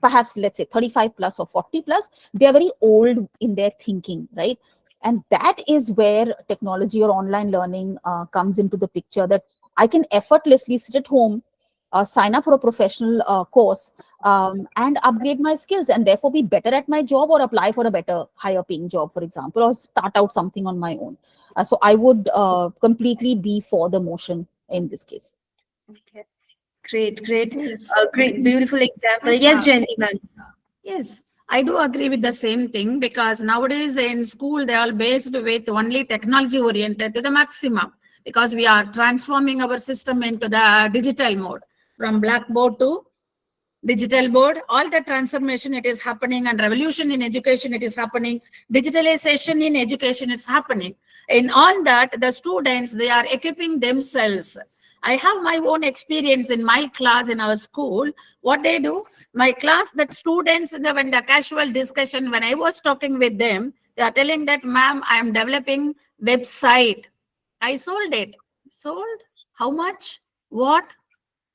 S4: perhaps, let's say, 35 plus or 40 plus, they are very old in their thinking, right? And that is where technology or online learning comes into the picture, that I can effortlessly sit at home, sign up for a professional course, and upgrade my skills, and therefore be better at my job, or apply for a better, higher paying job, for example, or start out something on my own. So I would completely be for the motion in this case.
S1: Okay. Great, great,
S9: Yes.
S1: great, beautiful example.
S9: Yes,
S1: Yes, Jayanti ma'am.
S9: Yes, I do agree with the same thing, because nowadays in school they are based with only technology oriented to the maximum, because we are transforming our system into the digital mode, from blackboard to digital board. All the transformation it is happening, and revolution in education it is happening, digitalization in education it's happening. In all that, the students, they are equipping themselves. I have my own experience in my class in our school. What they do, my class, that students, when the casual discussion, when I was talking with them, they are telling that, ma'am, I am developing website. I sold it. Sold? How much? What?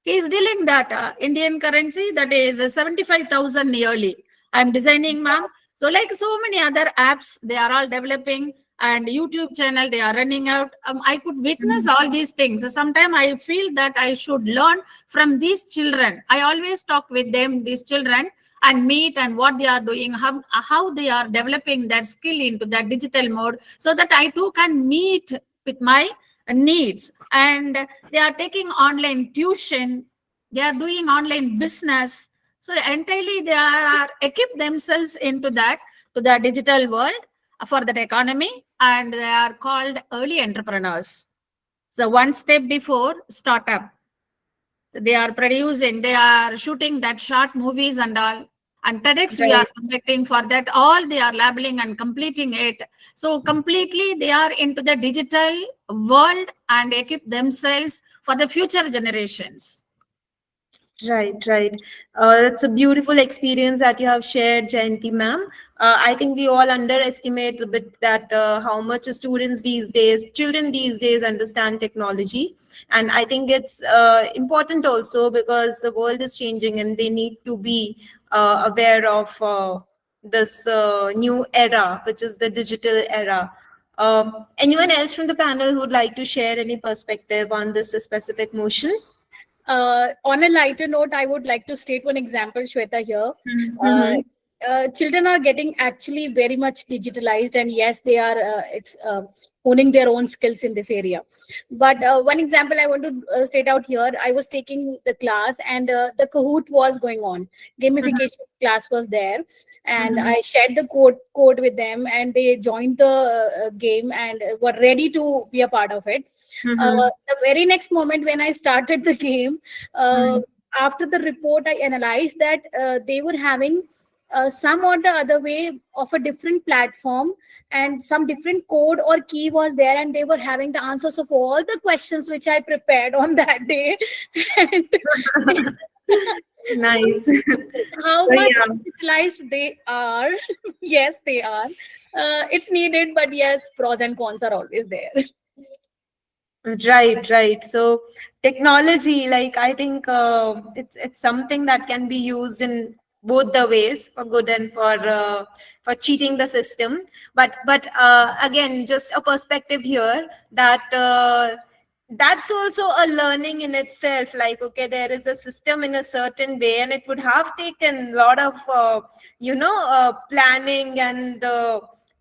S9: He is dealing that Indian currency, that is 75,000 yearly. I'm designing, ma'am. So like so many other apps, they are all developing, and YouTube channel, they are running out. I could witness all these things. Sometimes I feel that I should learn from these children. I always talk with them, these children, and meet and what they are doing, how they are developing their skill into that digital mode, so that I too can meet with my needs, and they are taking online tuition, they are doing online business. So entirely they are equip themselves into that, to the digital world, for that economy, and they are called early entrepreneurs. So one step before startup, they are producing, they are shooting that short movies and all, and TEDx we are
S1: Right.
S9: conducting for that, all they are labeling and completing it. So completely they are into the digital world and equip themselves for the future generations.
S1: Right, right. That's a beautiful experience that you have shared, Jayanti ma'am. I think we all underestimate a bit that how much students these days, children these days understand technology. And I think it's important also because the world is changing and they need to be aware of this new era, which is the digital era. Anyone else from the panel who would like to share any perspective on this specific motion?
S2: On a lighter note, I would like to state one example, Shweta, here. Uh,
S1: Mm-hmm.
S2: Children are getting actually very much digitalized, and yes, they are it's honing their own skills in this area. But one example I want to state out here, I was taking the class, and the Kahoot was going on. Gamification class was there, and
S1: Mm-hmm.
S2: I shared the code with them, and they joined the game and were ready to be a part of it.
S1: Mm-hmm.
S2: The very next moment when I started the game, uh,
S1: Mm-hmm.
S2: after the report, I analyzed that they were having some or the other way of a different platform, and some different code or key was there, and they were having the answers of all the questions which I prepared on that day. And so
S1: Nice.
S2: how
S1: So
S2: much
S1: yeah,
S2: digitalized they are. Yes, they are. It's needed, but yes, pros and cons are always there.
S1: right, right. So technology, like I think it's something that can be used in both the ways, for good and for cheating the system. But again, just a perspective here that that's also a learning in itself. Like, okay, there is a system in a certain way, and it would have taken a lot of planning and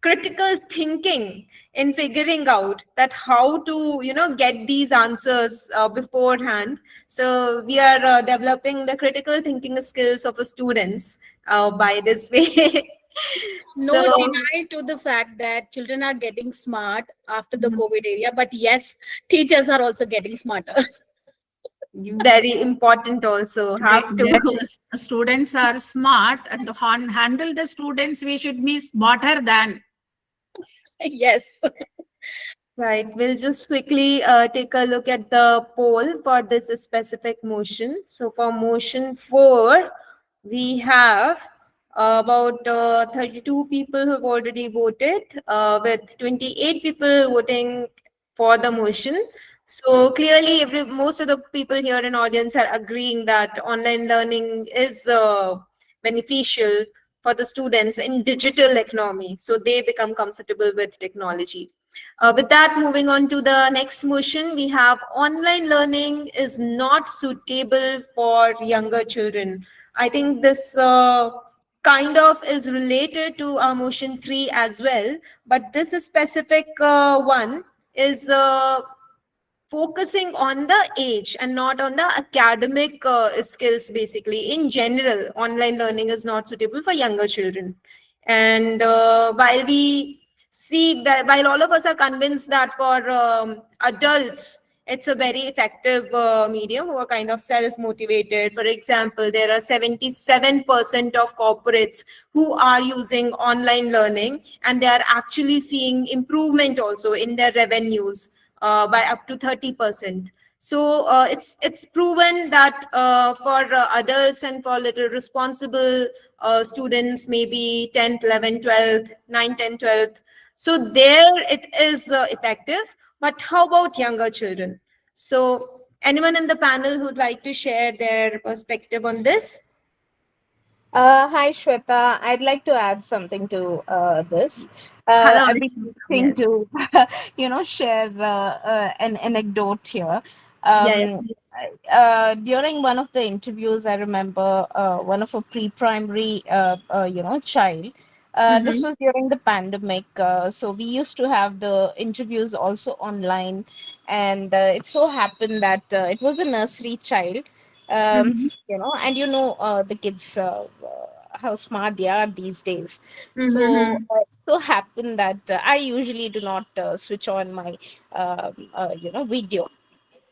S1: critical thinking in figuring out that how to get these answers beforehand. So we are developing the critical thinking skills of the students by this way.
S2: No
S1: So
S2: deny to the fact that children are getting smart after the COVID area, but yes, teachers are also getting smarter.
S1: very important also, have to.
S9: Students are smart, and to handle the students we should be smarter than.
S2: Yes.
S1: Right. We'll just quickly take a look at the poll for this specific motion. So for motion 4, we have about 32 people who have already voted, with 28 people voting for the motion. So clearly, most of the people here in audience are agreeing that online learning is beneficial for the students in digital economy. So they become comfortable with technology. With that, moving on to the next motion, we have online learning is not suitable for younger children. I think this kind of is related to our motion 3 as well, but this specific one is focusing on the age and not on the academic skills. Basically, in general, online learning is not suitable for younger children. And while we see that, while all of us are convinced that for adults it's a very effective medium who are kind of self motivated. For example, there are 77% of corporates who are using online learning, and they are actually seeing improvement also in their revenues by up to 30%. So it's proven that for adults and for little responsible students, maybe 10th, 11th, 12th, 9th, 10th, 12th. So there it is effective. But how about younger children? So anyone in the panel who'd like to share their perspective on this?
S4: Hi, Shweta. I'd like to add something to this.
S1: Hello,
S4: I've been thinking
S1: yes.
S4: to, share an anecdote here.
S1: Yeah, yeah,
S4: Um,
S1: please.
S4: During one of the interviews, I remember one of a pre-primary, child. This was during the pandemic. So we used to have the interviews also online. And it so happened that it was a nursery child, um,
S1: Mm-hmm.
S4: the kids, how smart they are these days. So
S1: Mm-hmm.
S4: so happened that I usually do not switch on my video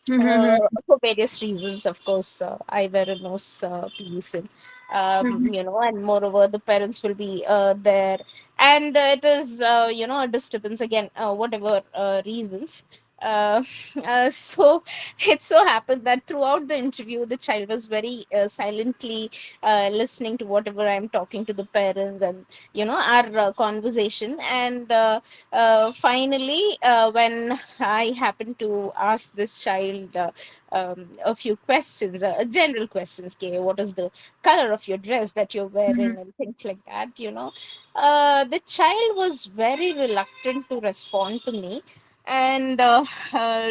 S1: Mm-hmm.
S4: for various reasons. Of course, I wear a nose piece, and and moreover, the parents will be there, and it is a disturbance again, whatever reasons. Uh, so it so happened that throughout the interview, the child was very silently listening to whatever I'm talking to the parents, and our conversation. And finally, when I happened to ask this child a few questions, general questions, okay, what is the color of your dress that you're wearing, and things like that, the child was very reluctant to respond to me. And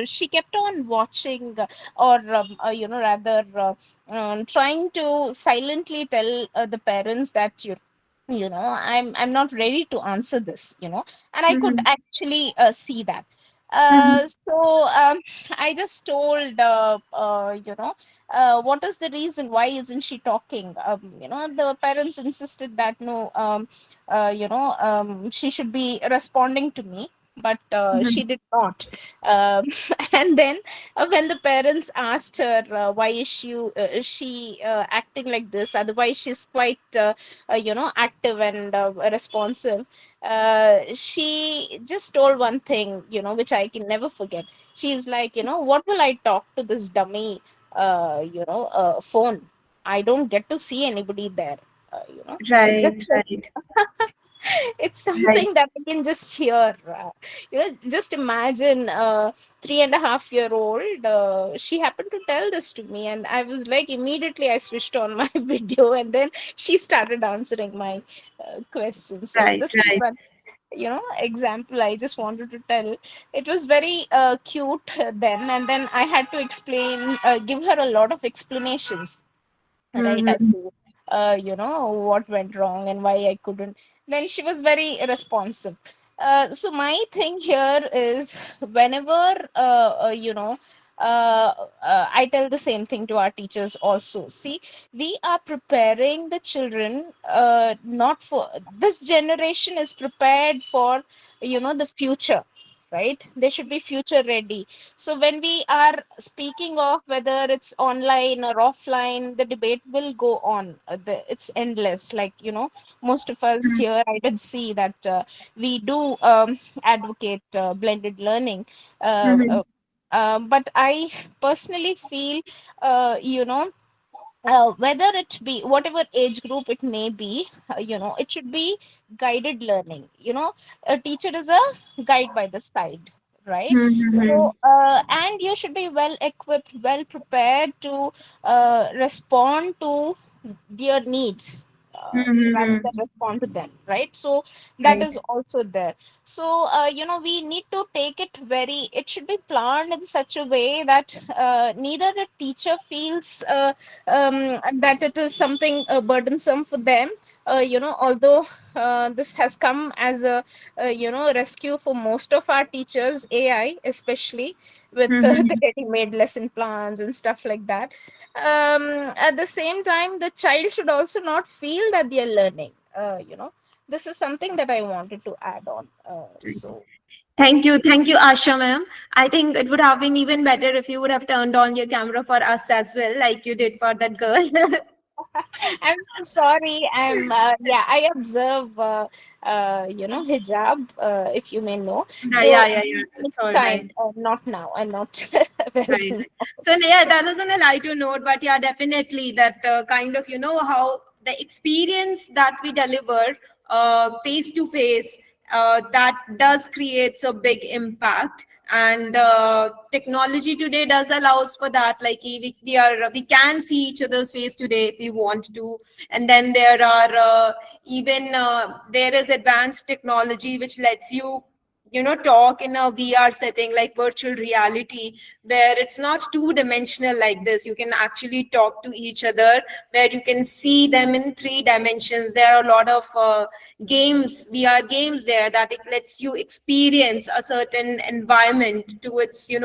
S4: she kept on watching, or rather trying to silently tell the parents that I'm not ready to answer this, and I could
S1: Mm-hmm.
S4: actually see that.
S1: Mm-hmm.
S4: So I just told, what is the reason? Why isn't she talking? The parents insisted that no, she should be responding to me, but she
S1: Mm-hmm.
S4: did not. Um, and then when the parents asked her, why is she acting like this? Otherwise, she's quite active and responsive. She just told one thing, which I can never forget. She's like, what will I talk to this dummy phone? I don't get to see anybody there. It's
S1: Right,
S4: just
S1: right,
S4: it's
S1: right.
S4: something that I can just hear. Just imagine a 3.5-year-old. She happened to tell this to me, and I was like, immediately I switched on my video, and then she started answering my questions. So
S1: Right,
S4: this is
S1: right.
S4: one, example I just wanted to tell. It was very cute then, and then I had to give her a lot of explanations, right, as
S1: Mm-hmm.
S4: to what went wrong and why I couldn't. Then she was very responsive. So my thing here is, whenever I tell the same thing to our teachers also. See, we are preparing the children, not for this generation is prepared for the future, right? They should be future ready. So when we are speaking of whether it's online or offline, the debate will go on. It's endless. Like, most of us here, I did see that we do advocate blended learning. Uh,
S1: Mm-hmm.
S4: uh, but I personally feel, whether it be whatever age group it may be, it should be guided learning. A teacher is a guide by the side, right?
S1: Mm-hmm.
S4: So and you should be well equipped, well prepared to respond to their needs, rather than
S1: Mm-hmm.
S4: respond to them, right? So that
S1: Right.
S4: is also there. So we need to take it very, it should be planned in such a way that neither the teacher feels that it is something burdensome for them. Although this has come as a rescue for most of our teachers, AI especially, with the
S1: Mm-hmm.
S4: ready-made lesson plans and stuff like that. At the same time, the child should also not feel that they are learning. This is something that I wanted to add on.
S1: Thank you, Asha ma'am. I think it would have been even better if you would have turned on your camera for us as well, like you did for that girl.
S4: I'm so sorry. I observe hijab, if you may know.
S1: Yeah,
S4: So
S1: yeah, yeah, yeah. It's
S4: next
S1: all
S4: time,
S1: right.
S4: not now. I'm not
S1: Right,
S4: wearing
S1: right.
S4: now.
S1: So yeah, that was on a lighter note, but yeah, definitely that kind of how the experience that we deliver face to face, that does creates a big impact. And technology today does allows for that. Like we can see each other's face today if we want to. And then there are even there is advanced technology which lets you talk in a VR setting like virtual reality, where it's not two-dimensional like this. You can actually talk to each other, where you can see them in 3 dimensions. There are a lot of games, VR games there, that it lets you experience a certain environment to its, in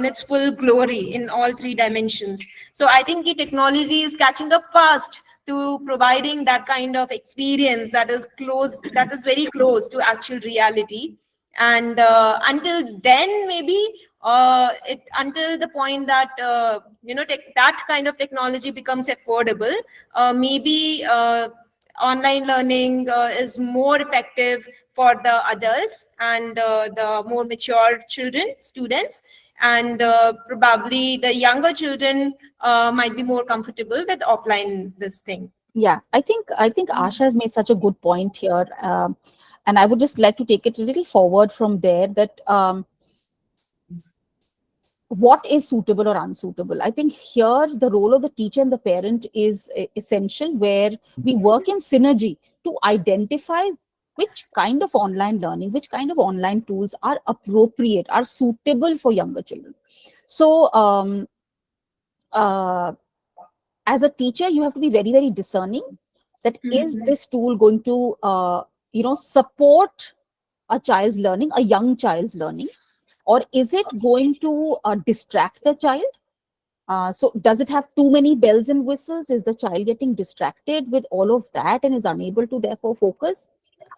S1: its full glory in all 3 dimensions. So I think the technology is catching up fast to providing that kind of experience that is close, that is very close to actual reality. And until then, maybe until the point that that kind of technology becomes affordable, maybe online learning is more effective for the adults and the more mature children, students, and probably the younger children might be more comfortable with offline this thing.
S4: Yeah, I think Asha has made such a good point here, and I would just like to take it a little forward from there. That what is suitable or unsuitable? I think here the role of the teacher and the parent is essential, where we work in synergy to identify which kind of online learning, which kind of online tools are appropriate, are suitable for younger children. So uh, as a teacher, you have to be very, very discerning that is this tool going to support a child's learning, a young child's learning, or is it going to distract the child? So does it have too many bells and whistles? Is the child getting distracted with all of that and is unable to therefore focus?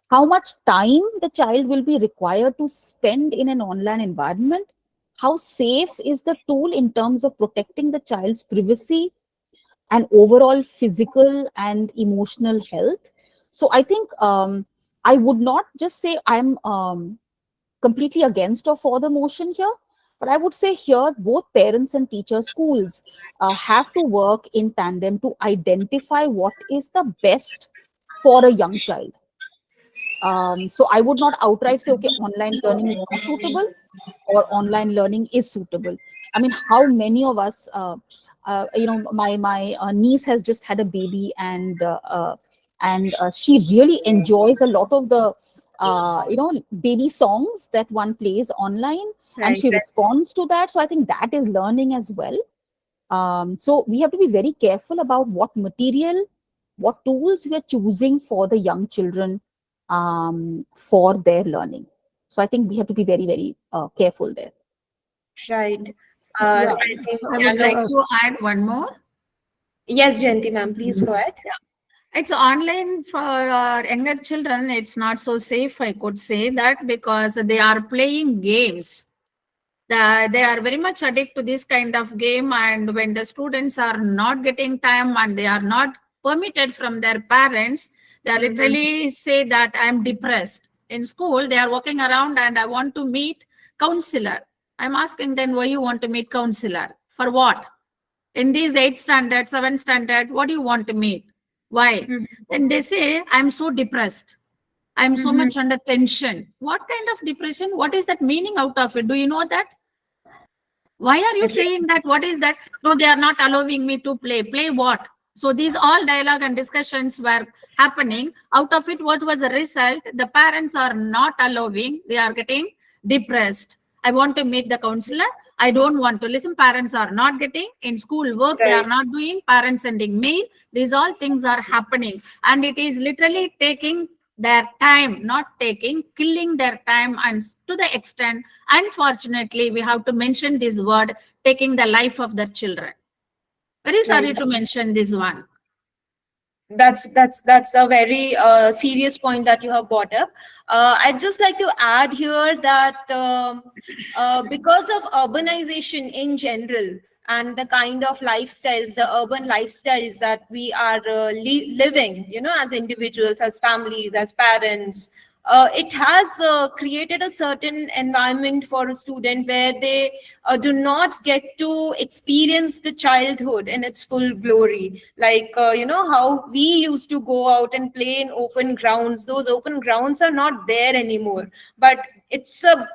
S4: How much time the child will be required to spend in an online environment? How safe is the tool in terms of protecting the child's privacy and overall physical and emotional health? So I think I would not just say I'm completely against or for the motion here, but I would say here both parents and teachers, schools have to work in tandem to identify what is the best for a young child. So I would not outright say, okay, online learning is not suitable or online learning is suitable. I mean, how many of us, my niece has just had a baby, and she really enjoys a lot of the baby songs that one plays online, and
S1: Right.
S4: she responds to that. So I think that is learning as well. So we have to be very careful about what material, what tools we are choosing for the young children for their learning. So I think we have to be very, very careful there.
S1: Right.
S5: Yeah,
S1: I think,
S5: I
S9: I'd
S5: was
S9: like to add one more.
S1: yes, Jayanti ma'am, please go ahead.
S9: It's online for younger children. It's not so safe, I could say that, because they are playing games. They are very much addicted to this kind of game, and when the students are not getting time and they are not permitted from their parents, they are literally say that I'm depressed. In school, they are walking around and I want to meet counselor. I'm asking them, why you want to meet counselor? For what? In these 8th standard, 7th standard, what do you want to meet? Why? Then they say, I'm so depressed. I'm so much under tension. What kind of depression? What is that meaning out of it? Do you know that? Why are you saying that? What is that? No, they are not allowing me to play. Play what? So these all dialogue and discussions were happening. Out of it, what was the result? The parents are not allowing. They are getting depressed. I want to meet the counselor. I don't want to listen. Parents are not getting in school work. They are
S1: Right.
S9: not doing. Parents sending mail. These all things are happening, and it is literally taking their time, not taking, killing their time, and to the extent, unfortunately, we have to mention this word, taking the life of their children. Very sorry
S1: Right.
S9: to mention this one.
S1: That's a very serious point that you have brought up. I'd just like to add here that because of urbanization in general and the kind of lifestyles, the urban lifestyles that we are living, as individuals, as families, as parents, it has created a certain environment for a student where they do not get to experience the childhood in its full glory. Like, how we used to go out and play in open grounds. Those open grounds are not there anymore. But it's a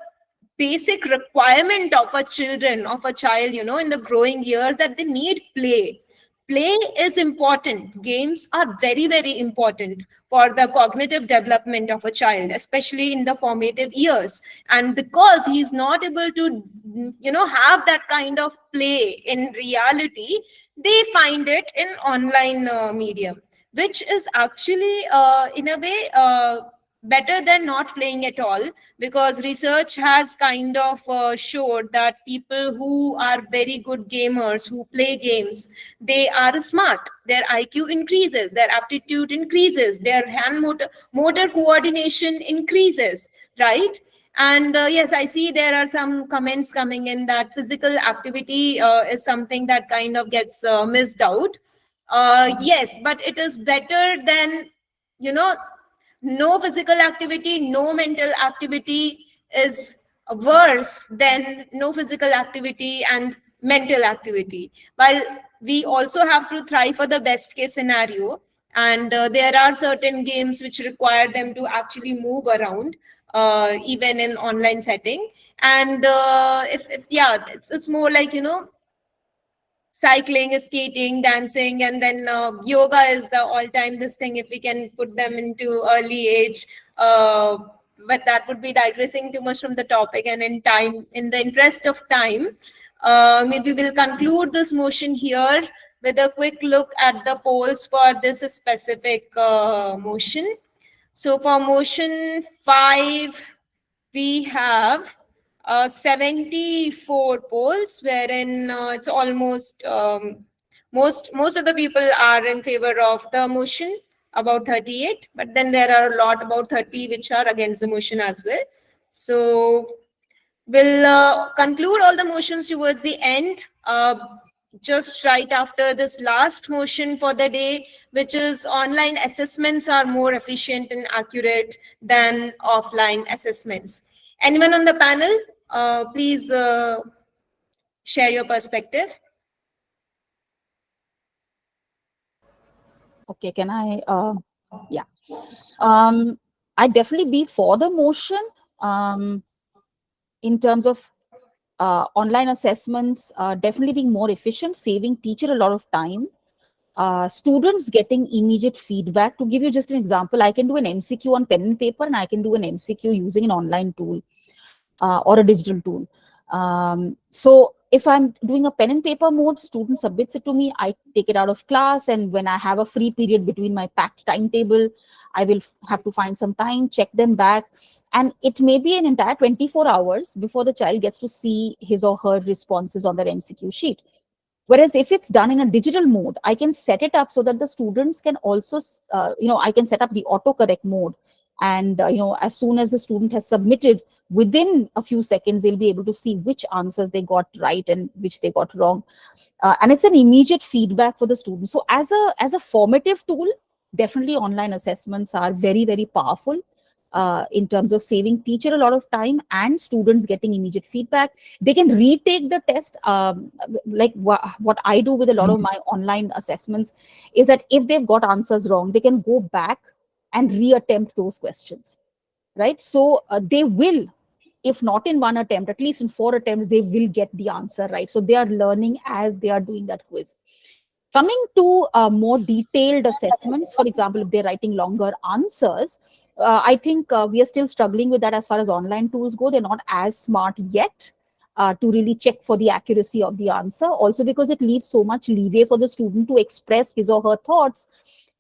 S1: basic requirement of a child, in the growing years, that they need play. play is important. Games are very, very important for the cognitive development of a child, especially in the formative years. And because he's not able to, have that kind of play in reality, they find it in online medium, which is actually, in a way, better than not playing at all, because research has kind of showed that people who are very good gamers, who play games, they are smart, their IQ increases, their aptitude increases, their hand motor coordination increases, right? And yes, I see there are some comments coming in that physical activity is something that kind of gets missed out. Yes, but it is better than, you know no physical activity, no mental activity is worse than no physical activity and mental activity. While we also have to try for the best case scenario, and there are certain games which require them to actually move around, even in online setting. And if yeah, it's more like, cycling, skating, dancing, and then yoga is the all-time this thing if we can put them into early age. Uh, but that would be digressing too much from the topic. And in the interest of time, maybe we'll conclude this motion here with a quick look at the polls for this specific motion. So for motion 5, we have 74 polls, wherein it's almost most of the people are in favor of the motion, about 38, but then there are a lot, about 30, which are against the motion as well. So we'll conclude all the motions towards the end, just right after this last motion for the day, which is online assessments are more efficient and accurate than offline assessments. Anyone on the panel, please share your perspective.
S4: Okay, can I? Yeah. I'd definitely be for the motion in terms of online assessments definitely being more efficient, saving teacher a lot of time. Students getting immediate feedback. To give you just an example, I can do an MCQ on pen and paper, and I can do an MCQ using an online tool or a digital tool. So if I'm doing a pen and paper mode, student submits it to me, I take it out of class, and when I have a free period between my packed timetable, I will have to find some time, check them back, and it may be an entire 24 hours before the child gets to see his or her responses on their MCQ sheet. Whereas if it's done in a digital mode, I can set it up so that the students can also, I can set up the autocorrect mode. And, as soon as the student has submitted, within a few seconds, they'll be able to see which answers they got right and which they got wrong. And it's an immediate feedback for the students. So as a formative tool, definitely online assessments are very, very powerful. In terms of saving teacher a lot of time and students getting immediate feedback. They can retake the test. Like what I do with a lot of my online assessments is that if they've got answers wrong, they can go back and reattempt those questions, right? So they will, if not in one attempt, at least in 4 attempts, they will get the answer right. So they are learning as they are doing that quiz. Coming to more detailed assessments, for example, if they're writing longer answers, I think we are still struggling with that as far as online tools go. They're not as smart yet to really check for the accuracy of the answer. Also because it leaves so much leeway for the student to express his or her thoughts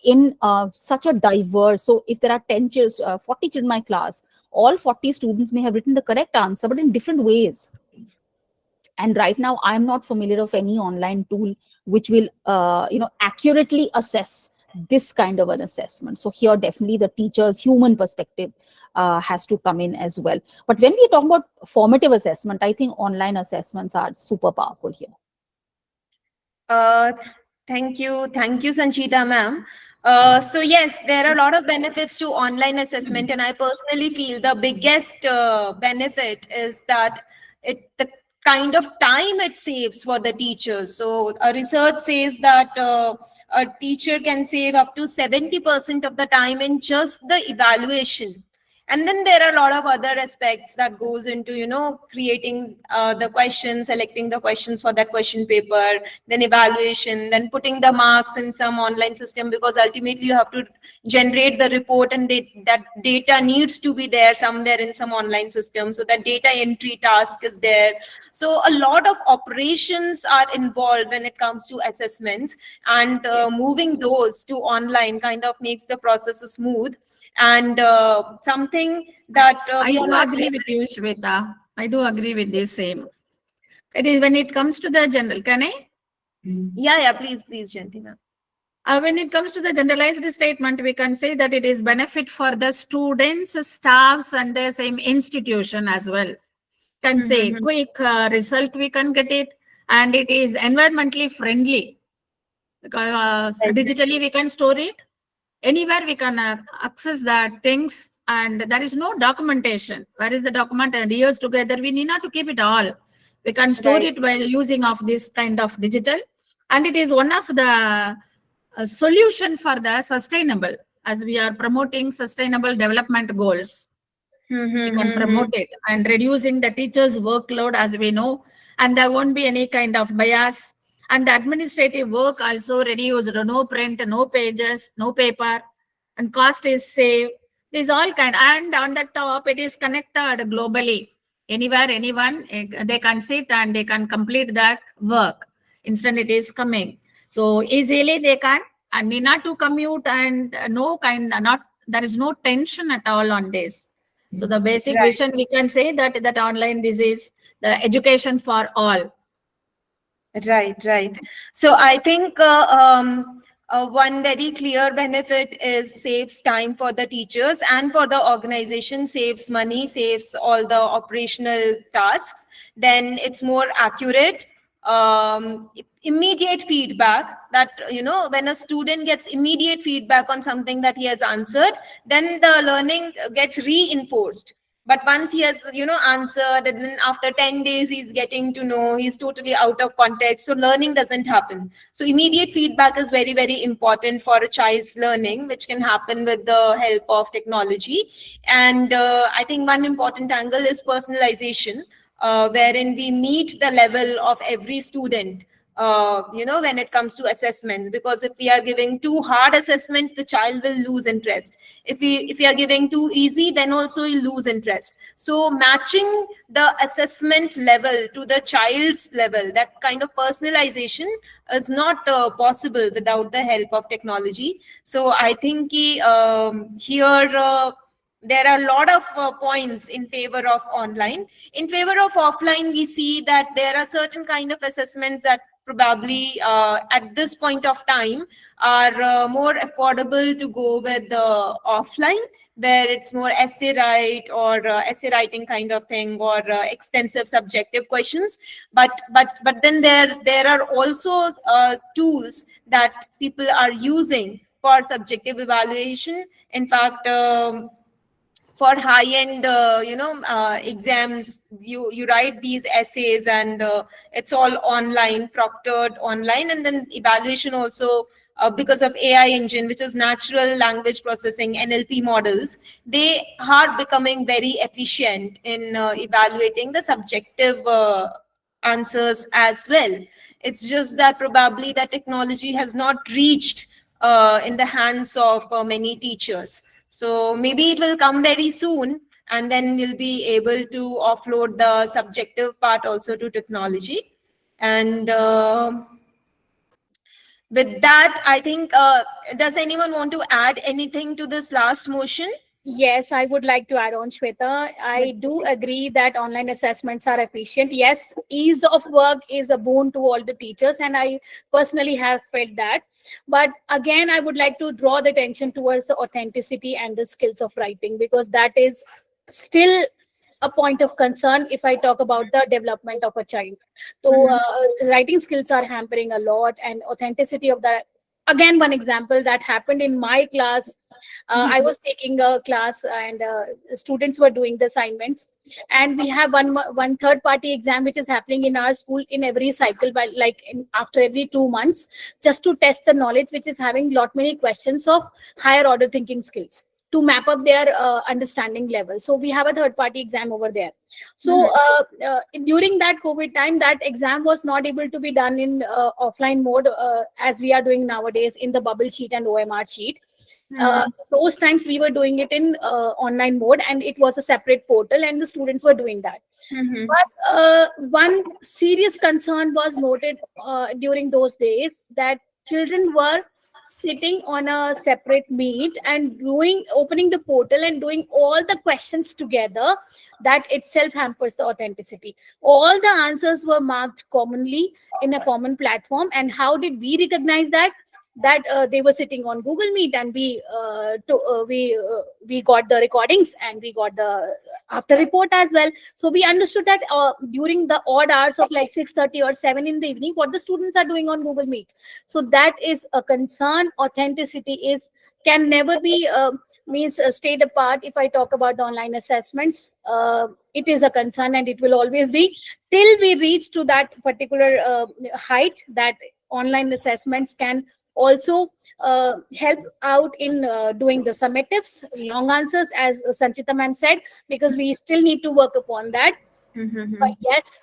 S4: in such a diverse. So if there are 40 children in my class, all 40 students may have written the correct answer, but in different ways. And right now, I'm not familiar of any online tool which will, accurately assess this kind of an assessment. So here, definitely the teacher's human perspective has to come in as well. But when we talk about formative assessment, I think online assessments are super powerful here.
S1: Thank you, Sanchita ma'am. So yes, there are a lot of benefits to online assessment, and I personally feel the biggest benefit is that the kind of time it saves for the teachers. So a research says that a teacher can save up to 70% of the time in just the evaluation. And then there are a lot of other aspects that goes into, creating the questions, selecting the questions for that question paper, then evaluation, then putting the marks in some online system, because ultimately you have to generate the report, and that data needs to be there somewhere in some online system. So that data entry task is there. So a lot of operations are involved when it comes to assessments, and moving those to online kind of makes the process smooth. And something that
S9: I
S1: we are
S9: do
S1: not.
S9: agree with you, Shweta. I do agree with this same. It is when it comes to the general, can I?
S1: Yeah, please, Jayanti ma'am.
S9: When it comes to the generalized statement, we can say that it is benefit for the students, staffs, and the same institution as well. Can say quick result we can get it, and it is environmentally friendly, because digitally we can store it anywhere, we can access that things, and there is no documentation. Where is the document? And years together we need not to keep it all. We can store
S1: Right.
S9: it by using of this kind of digital, and it is one of the solution for the sustainable, as we are promoting sustainable development goals. We can promote it and reducing the teachers workload, as we know, and there won't be any kind of bias, and the administrative work also reduced. No print, no pages, no paper, and cost is saved. These all kind, and on the top it is connected globally. Anywhere, anyone, they can sit and they can complete that work. Instant it is coming, so easily they can, and need not to commute, and no kind, not, there is no tension at all on this. So the basic
S1: Right.
S9: vision, we can say that online, this is the education for all.
S1: Right. So I think one very clear benefit is saves time for the teachers and for the organization, saves money, saves all the operational tasks. Then it's more accurate. Immediate feedback, that when a student gets immediate feedback on something that he has answered, then the learning gets reinforced. But once he has answered, and then after 10 days he's getting to know, he's totally out of context, so learning doesn't happen. So immediate feedback is very, very important for a child's learning, which can happen with the help of technology. And I think one important angle is personalization, wherein we meet the level of every student, when it comes to assessments. Because if we are giving too hard assessment, the child will lose interest. If we are giving too easy, then also he'll lose interest. So matching the assessment level to the child's level, that kind of personalization is not possible without the help of technology. So I think here there are a lot of points in favor of online. In favor of offline, we see that there are certain kind of assessments that probably at this point of time are more affordable to go with the offline, where it's more essay write or essay writing kind of thing, or extensive subjective questions. But then there are also tools that people are using for subjective evaluation. In fact, for high end exams, you write these essays, and it's all online, proctored online. And then evaluation also, because of AI engine, which is natural language processing, NLP models, they are becoming very efficient in evaluating the subjective answers as well. It's just that probably that technology has not reached in the hands of many teachers. So maybe it will come very soon, and then we'll be able to offload the subjective part also to technology. And with that, I think, does anyone want to add anything to this last motion?
S2: Yes, I would like to add on, Shweta. I
S1: Yes.
S2: do agree that online assessments are efficient. Yes, ease of work is a boon to all the teachers, and I personally have felt that. But again, I would like to draw the attention towards the authenticity and the skills of writing, because that is still a point of concern if I talk about the development of a child. So, writing skills are hampering a lot, and authenticity of that. Again, one example that happened in my class, I was taking a class, and students were doing the assignments, and we have one third party exam which is happening in our school in every cycle, by like after every 2 months, just to test the knowledge, which is having lot many questions of higher order thinking skills. to map up their understanding level. So we have a third party exam over there. So during that COVID time, that exam was not able to be done in offline mode as we are doing nowadays in the bubble sheet and OMR sheet. Those times we were doing it in online mode, and it was a separate portal and the students were doing that. But one serious concern was noted during those days, that children were sitting on a separate meet and opening the portal and doing all the questions together. That itself hampers the authenticity. All the answers were marked commonly in a common platform. And how did we recognize that? That they were sitting on Google Meet, and we got the recordings and we got the after report as well. So we understood that during the odd hours of like 6:30 or 7 in the evening, what the students are doing on Google Meet. So that is a concern. Authenticity can never be stayed apart. If I talk about the online assessments, it is a concern, and it will always be till we reach to that particular height, that online assessments can also help out in doing the summatives, long answers, as Sanchita ma'am said, because we still need to work upon that. But yes,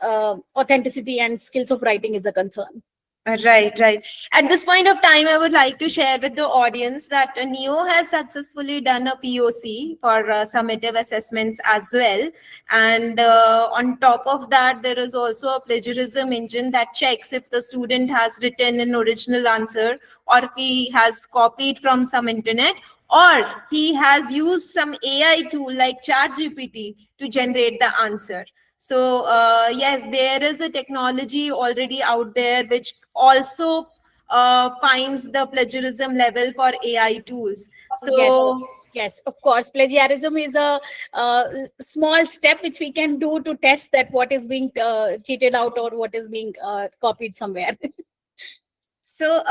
S2: authenticity and skills of writing is a concern.
S1: Right, right. At this point of time, I would like to share with the audience that NEO has successfully done a POC for summative assessments as well. And on top of that, there is also a plagiarism engine that checks if the student has written an original answer, or if he has copied from some internet, or he has used some AI tool like ChatGPT to generate the answer. So yes, there is a technology already out there which also finds the plagiarism level for AI tools. So
S2: Yes, of course. Plagiarism is a small step which we can do to test that what is being cheated out or what is being copied somewhere.
S1: So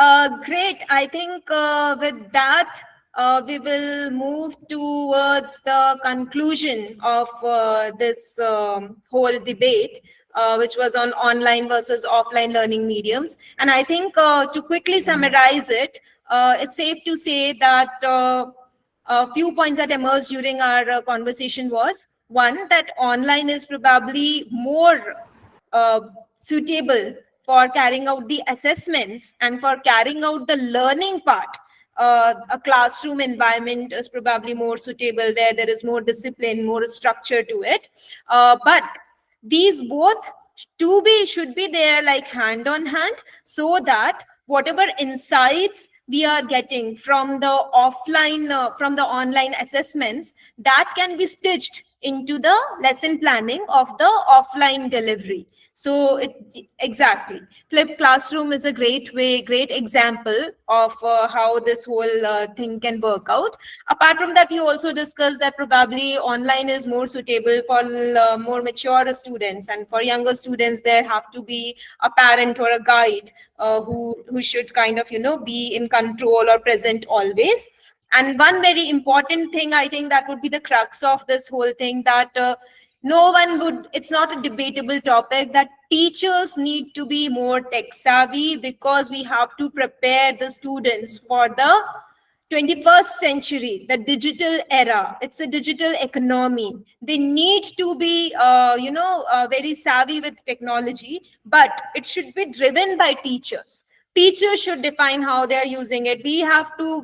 S1: great. I think with that, we will move towards the conclusion of this whole debate, which was on online versus offline learning mediums. And I think to quickly summarize it, it's safe to say that a few points that emerged during our conversation was, one, that online is probably more uh, suitable for carrying out the assessments and for carrying out the learning part. A classroom environment is probably more suitable where there is more discipline, more structure to it. But these both should be there like hand on hand, so that whatever insights we are getting from the from the online assessments, that can be stitched into the lesson planning of the offline delivery. So exactly, flipped classroom is a great example of how this whole thing can work out. Apart from that, we also discussed that probably online is more suitable for more mature students, and for younger students there have to be a parent or a guide who should kind of be in control or present always. And one very important thing, I think that would be the crux of this whole thing, that no one would, it's not a debatable topic, that teachers need to be more tech savvy, because we have to prepare the students for the 21st century, the digital era. It's a digital economy. They need to be very savvy with technology, but it should be driven by teachers. Teachers should define how they are using it. We have to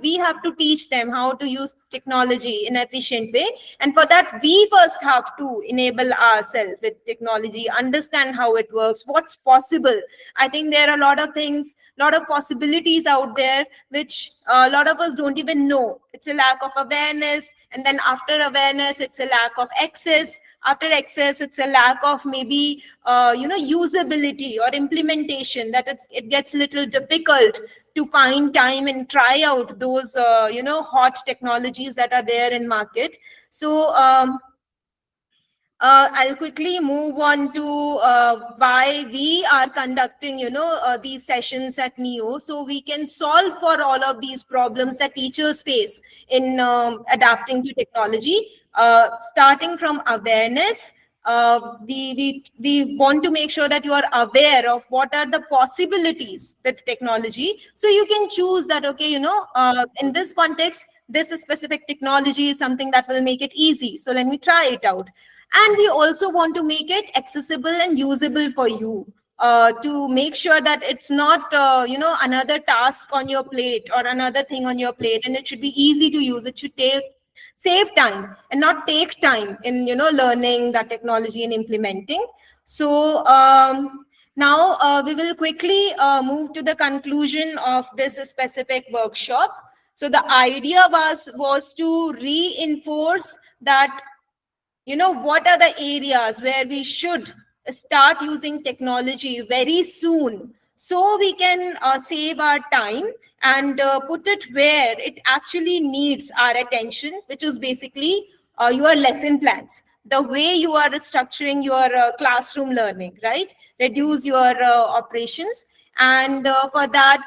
S1: teach them how to use technology in an efficient way, and for that we first have to enable ourselves with technology, understand how it works, what's possible. I think there are a lot of things, a lot of possibilities out there which a lot of us don't even know. It's a lack of awareness, and then after awareness it's a lack of access. After access, it's a lack of maybe usability or implementation, that it gets a little difficult to find time and try out those hot technologies that are there in market. So I'll quickly move on to why we are conducting, these sessions at NEO, so we can solve for all of these problems that teachers face in adapting to technology. Starting from awareness, we want to make sure that you are aware of what are the possibilities with technology, so you can choose that, okay, in this context, this specific technology is something that will make it easy. So let me try it out. And we also want to make it accessible and usable for you, to make sure that it's not, another task on your plate or another thing on your plate, and it should be easy to use. It should save time and not take time in, learning that technology and implementing. So now we will quickly move to the conclusion of this specific workshop. So the idea was to reinforce that, what are the areas where we should start using technology very soon, so we can save our time and put it where it actually needs our attention, which is basically your lesson plans, the way you are structuring your classroom learning, right? Reduce your operations. And for that,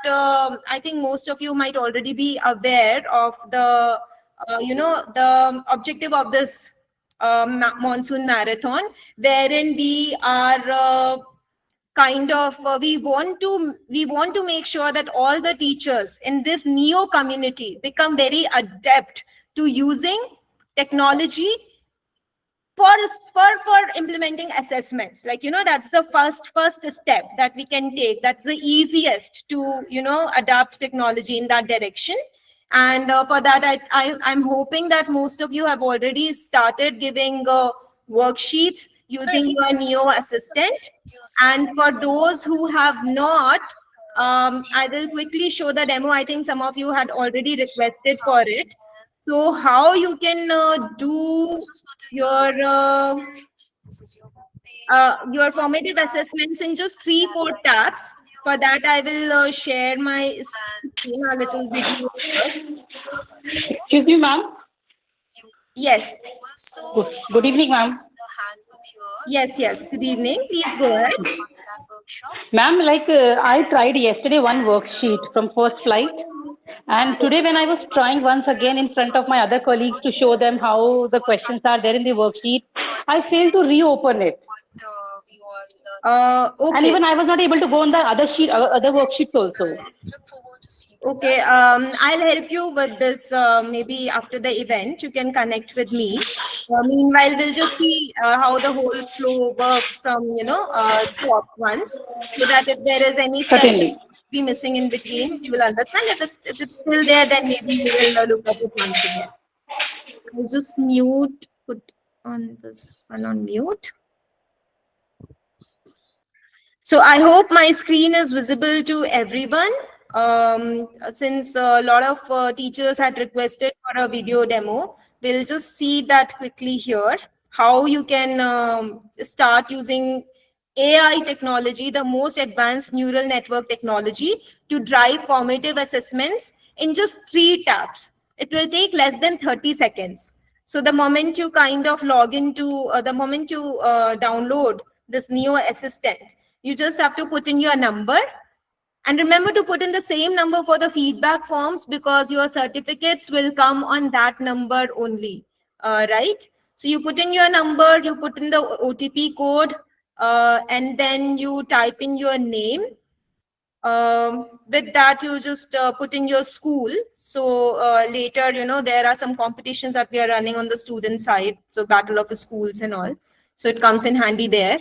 S1: I think most of you might already be aware of the objective of this monsoon marathon, wherein we are we want to make sure that all the teachers in this neo community become very adept to using technology for implementing assessments. Like, that's the first step that we can take. That's the easiest to adapt technology in that direction. And for that, I'm hoping that most of you have already started giving worksheets using your neo assistant. And for those who have not, I will quickly show the demo. I think some of you had already requested for it. So how you can do your formative assessments in just 3-4 taps. For that, I will share my screen, a little video here.
S11: Excuse me, ma'am.
S1: Yes.
S11: Good evening, ma'am.
S1: Yes. Good evening. Please go ahead.
S11: Ma'am, I tried yesterday one worksheet from first flight, and today when I was trying once again in front of my other colleagues to show them how the questions are there in the worksheet, I failed to reopen it.
S1: Okay.
S11: And even I was not able to go on the other worksheets also.
S1: Okay, I'll help you with this. Maybe after the event, you can connect with me. Meanwhile, we'll just see how the whole flow works from top once, so that if there is any step that
S11: Certainly.
S1: be missing in between, you will understand. If it's still there, then maybe you will look at it once again. I'll just put on this one on mute. So I hope my screen is visible to everyone. Since a lot of teachers had requested for a video demo, we'll just see that quickly here, how you can start using AI technology, the most advanced neural network technology, to drive formative assessments in just 3 taps. It will take less than 30 seconds. So the moment you kind of log into, the moment you download this Neo Assistant, you just have to put in your number, and remember to put in the same number for the feedback forms, because your certificates will come on that number only, right? So you put in your number, you put in the OTP code, and then you type in your name. With that, you just put in your school. So later, there are some competitions that we are running on the student side. So Battle of the Schools and all. So it comes in handy there.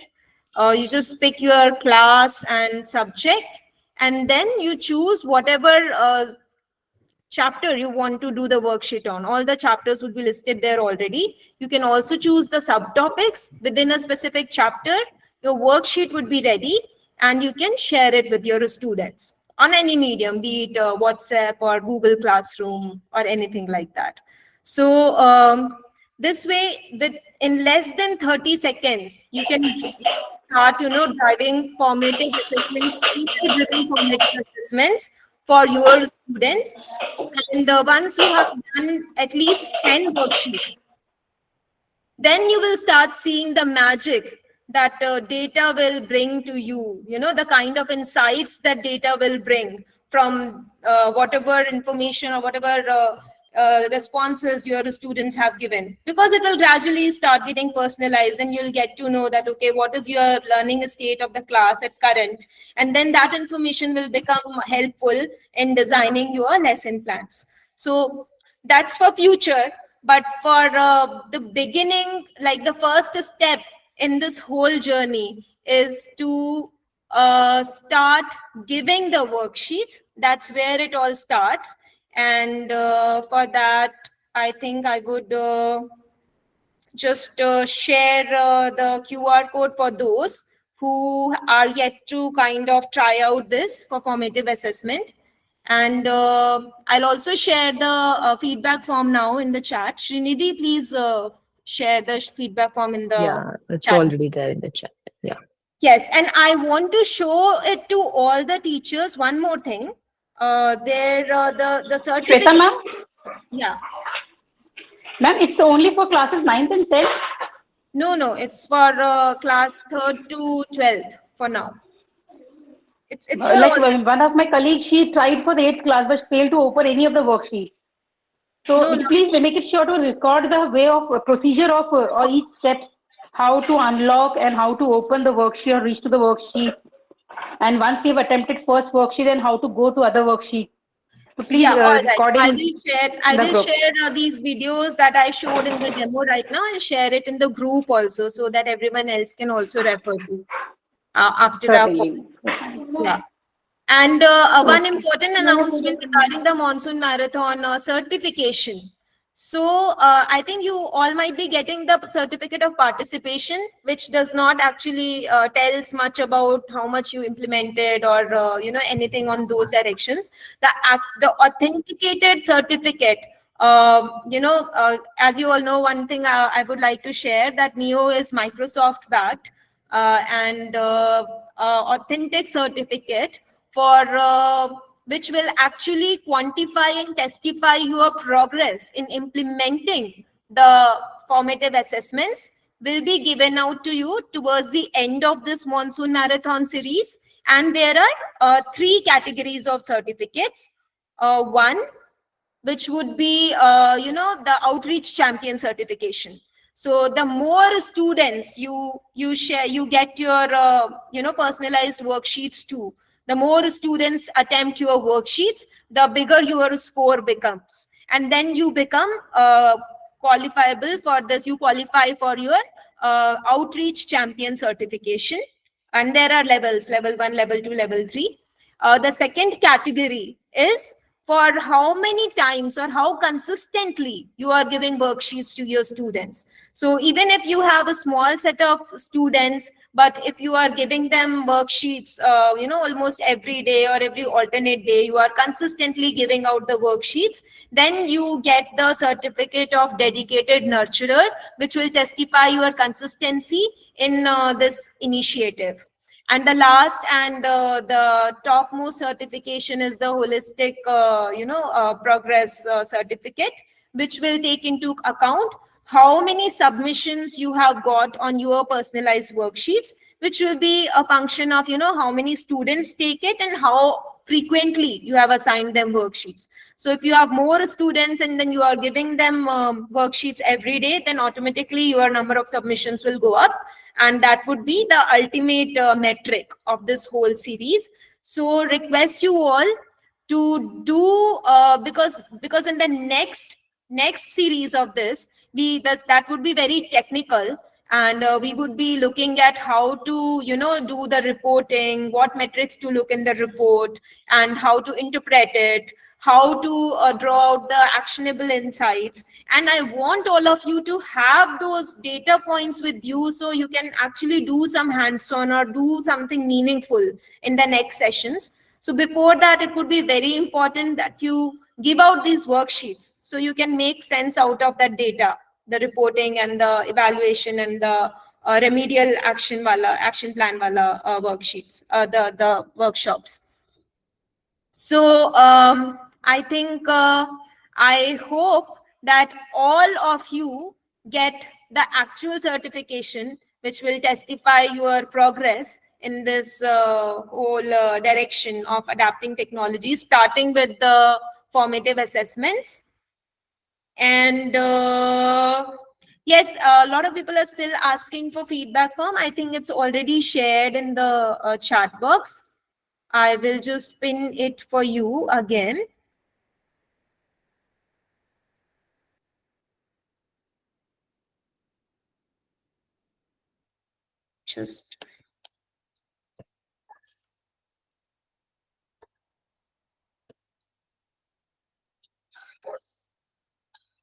S1: You just pick your class and subject, and then you choose whatever chapter you want to do the worksheet on. All the chapters would be listed there already. You can also choose the subtopics within a specific chapter. Your worksheet would be ready, and you can share it with your students on any medium, be it WhatsApp or Google Classroom or anything like that. So this way, in less than 30 seconds, you can start, driving formative assessments, teacher-driven formative assessments for your students. And once you have done at least 10 worksheets, then you will start seeing the magic that data will bring to you, the kind of insights that data will bring from whatever information or whatever responses your students have given, because it will gradually start getting personalized, and you'll get to know that, okay, what is your learning state of the class at current, and then that information will become helpful in designing your lesson plans. So that's for future. But for the beginning, like the first step in this whole journey is to start giving the worksheets. That's where it all starts. And for that, I think I would just share the QR code for those who are yet to kind of try out this for formative assessment. And I'll also share the feedback form now in the chat. Srinidhi, please share the feedback form in the
S12: Yeah, it's
S1: chat.
S12: already there in the chat. Yeah.
S1: Yes, and I want to show it to all the teachers. One more thing, the certificate.
S11: Shweta ma'am?
S1: Yeah.
S11: Ma'am, it's only for classes 9th and 10th?
S1: No, it's for class 3rd to 12th for now. It's for
S11: Like
S1: all the,
S11: one of my colleagues, she tried for the 8th class but failed to open any of the worksheets. So
S1: no,
S11: will you please make it sure to record the way of procedure of or each step, how to unlock and how to open the worksheet or reach to the worksheet. And once we've attempted first worksheet, then how to go to other worksheet. So please
S1: yeah, all right.
S11: record
S1: I
S11: in
S1: will share. I
S11: the
S1: will
S11: group.
S1: share these videos that I showed in the demo right now. I'll share it in the group also, so that everyone else can also refer to after our call.
S11: Certainly.
S1: Yeah. And one important announcement regarding the Monsoon Marathon certification. So I think you all might be getting the certificate of participation, which does not actually tells much about how much you implemented or anything on those directions. The authenticated certificate. As you all know, one thing I would like to share, that NEO is Microsoft backed, and authentic certificate for which will actually quantify and testify your progress in implementing the formative assessments will be given out to you towards the end of this Monsoon Marathon series. And there are three categories of certificates. One, which would be the outreach champion certification. So the more students you share, you get your personalized worksheets too. The more students attempt your worksheets, the bigger your score becomes, and then you become qualifiable for this. You qualify for your outreach champion certification, and there are levels: level 1, level 2, level 3. The second category is for how many times or how consistently you are giving worksheets to your students. So even if you have a small set of students, but if you are giving them worksheets, almost every day or every alternate day, you are consistently giving out the worksheets, then you get the certificate of dedicated nurturer, which will testify your consistency in this initiative. And the last and the topmost certification is the holistic progress certificate, which will take into account how many submissions you have got on your personalized worksheets, which will be a function of how many students take it and how frequently you have assigned them worksheets. So if you have more students and then you are giving them worksheets every day, then automatically your number of submissions will go up, and that would be the ultimate metric of this whole series. So request you all to do because in the next series of this, that would be very technical, and we would be looking at how to do the reporting, what metrics to look in the report, and how to interpret it, how to draw out the actionable insights. And I want all of you to have those data points with you, so you can actually do some hands-on or do something meaningful in the next sessions. So before that, it would be very important that you give out these worksheets so you can make sense out of that data, the reporting and the evaluation and the remedial action plan wala worksheets, the workshops. So I think I hope that all of you get the actual certification, which will testify your progress in this whole direction of adapting technology, starting with the formative assessments. And yes, a lot of people are still asking for feedback form. I think it's already shared in the chat box. I will just pin it for you again. Just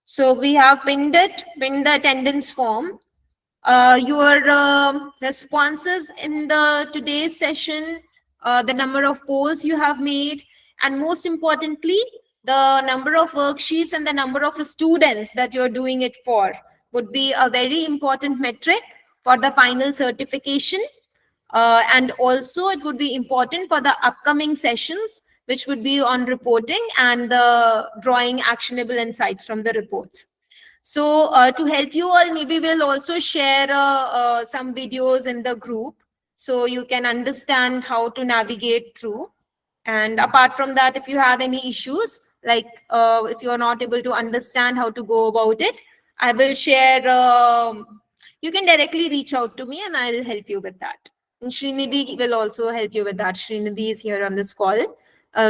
S1: so we have pinned the attendance form. Your responses in the today's session, the number of polls you have made, and most importantly, the number of worksheets and the number of students that you're doing it for would be a very important metric for the final certification. And also it would be important for the upcoming sessions, which would be on reporting and the drawing actionable insights from the reports. So to help you all, maybe we'll also share some videos in the group so you can understand how to navigate through. And apart from that, if you have any issues, like if you're not able to understand how to go about it, I will share, you can directly reach out to me and I'll help you with that. And Srinidhi will also help you with that. Srinidhi is here on this call.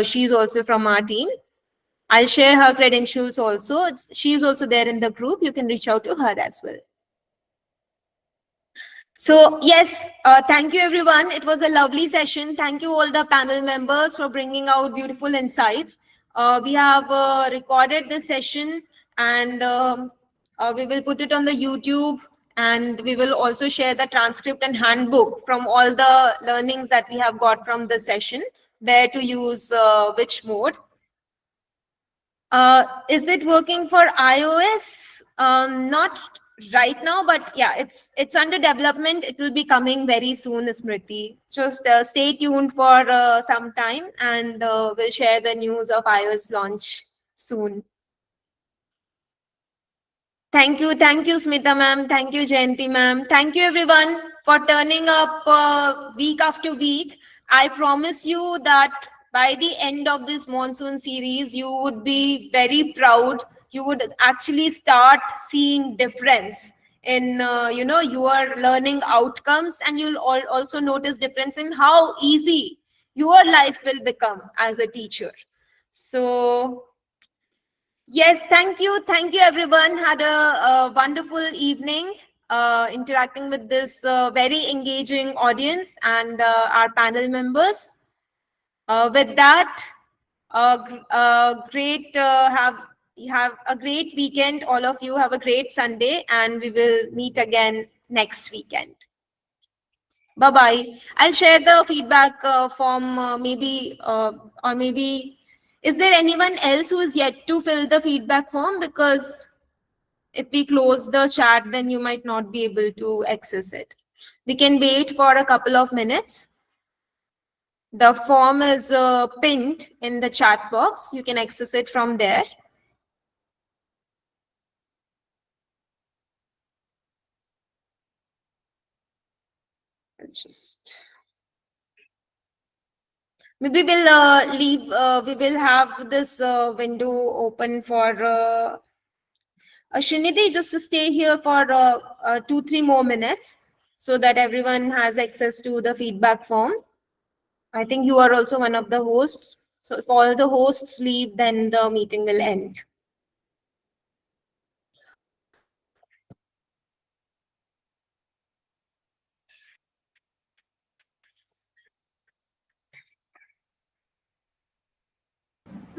S1: She's also from our team. I'll share her credentials also. She's also there in the group. You can reach out to her as well. So yes, thank you everyone. It was a lovely session. Thank you all the panel members for bringing out beautiful insights. We have recorded this session and we will put it on the YouTube, and we will also share the transcript and handbook from all the learnings that we have got from the session, where to use which mode. Is it working for iOS? Not right now, but yeah, it's under development. It will be coming very soon, Smriti. Just stay tuned for some time, and we'll share the news of iOS launch soon. Thank you, Smita ma'am. Thank you, Jayanti ma'am. Thank you, everyone, for turning up week after week. I promise you that by the end of this monsoon series, you would be very proud. You would actually start seeing difference in your learning outcomes, and you'll also notice difference in how easy your life will become as a teacher. So yes, thank you. Thank you, everyone. Had a wonderful evening interacting with this very engaging audience and our panel members. With that, great have a great weekend. All of you have a great Sunday, and we will meet again next weekend. Bye-bye. I'll share the feedback form or maybe, is there anyone else who is yet to fill the feedback form? Because if we close the chat, then you might not be able to access it. We can wait for a couple of minutes. The form is pinned in the chat box. You can access it from there. Just maybe we'll we will have this window open for Srinidhi, just to stay here for 2-3 more minutes so that everyone has access to the feedback form. I think you are also one of the hosts. So if all the hosts leave, then the meeting will end.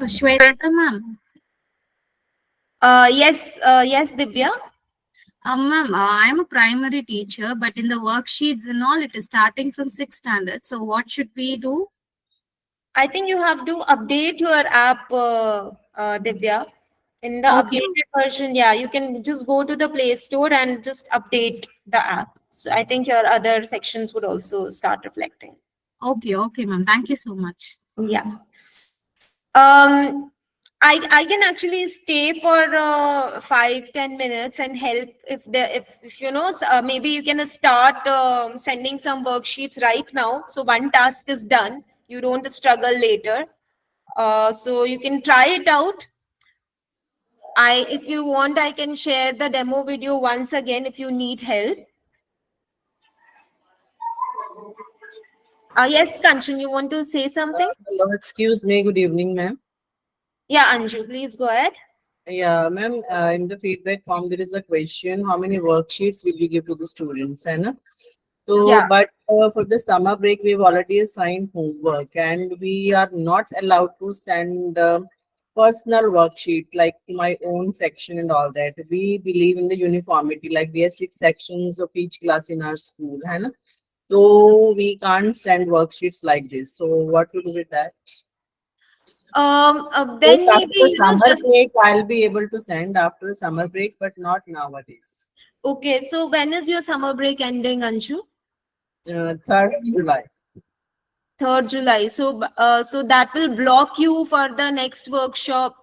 S2: Shweta ma'am.
S1: Yes, Divya.
S2: Ma'am, I'm a primary teacher, but in the worksheets and all, it is starting from 6th standard. So what should we do?
S1: I think you have to update your app, Divya. In the updated version, yeah, you can just go to the Play Store and just update the app. So I think your other sections would also start reflecting.
S2: Okay, ma'am. Thank you so much.
S1: Yeah. I can actually stay for 5-10 minutes and help if you know maybe you can start sending some worksheets right now, so one task is done, you don't struggle later. So you can try it out. If you want, I can share the demo video once again if you need help. Yes, Kanchan, you want to say something?
S12: Hello, excuse me. Good evening, ma'am.
S1: Yeah, Anju, please go ahead.
S12: Yeah, ma'am. In the feedback form, there is a question: how many worksheets will you give to the students? है ना? So,
S1: Yeah.
S12: but for the summer break, we've already assigned homework, and we are not allowed to send personal worksheet like my own section and all that. We believe in the uniformity, like we have 6 sections of each class in our school, है ना? So we can't send worksheets like this. So what to do with that?
S1: Then
S12: Just after
S1: maybe,
S12: the
S1: you know,
S12: summer
S1: just
S12: break, I'll be able to send after the summer break, but not nowadays.
S1: okay. So when is your summer break ending, Anshu?
S12: 3rd July.
S1: 3rd July. So that will block you for the next workshop.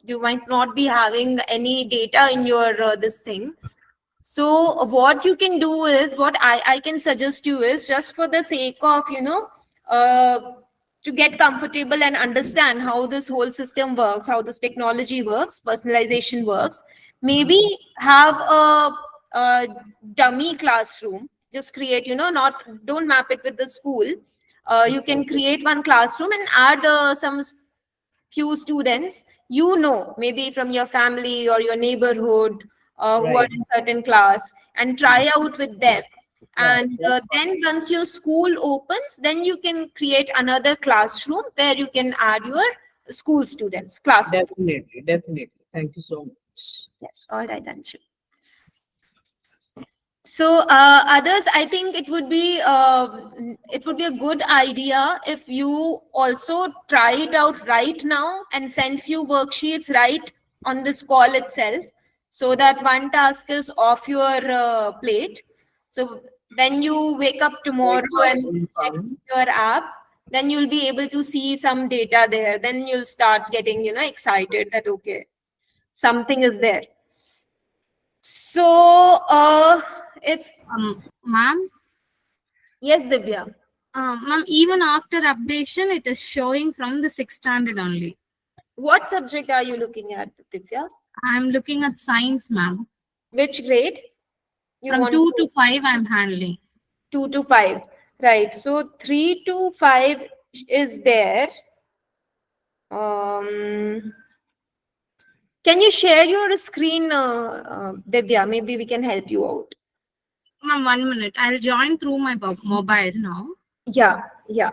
S1: You might not be having any data in your this thing. So what you can do is, what I can suggest you is, just for the sake of, uh, to get comfortable and understand how this whole system works, how this technology works, personalization works, maybe have a dummy classroom. Just create, not, don't map it with the school. You can create one classroom and add few students, maybe from your family or your neighborhood, who are
S12: Right.
S1: in certain class, and try out with them.
S12: Right.
S1: And then once your school opens, then you can create another classroom where you can add your school students, class students.
S12: Definitely, definitely. Thank you so much.
S1: Yes, all right, Anshu. So others, I think it would be a good idea if you also try it out right now and send few worksheets right on this call itself, so that one task is off your plate. So when you wake up
S12: Like
S1: tomorrow
S12: my
S1: and
S12: own
S1: check
S12: farm.
S1: your app, then you'll be able to see some data there. Then you'll start getting, excited that okay, something is there. So if
S2: Ma'am,
S1: yes, Divya.
S2: ma'am, even after updation, it is showing from the 6th standard only.
S1: What subject are you looking at, Divya?
S2: I'm looking at science, ma'am.
S1: Which grade you
S2: From
S1: want
S2: 2
S1: to?
S2: to 5, I'm handling.
S1: 2 to 5. Right. So 3 to 5 is there. Um, can you share your screen, Divya? Maybe we can help you out.
S2: Ma'am, 1 minute. I'll join through my mobile now.
S1: Yeah, yeah.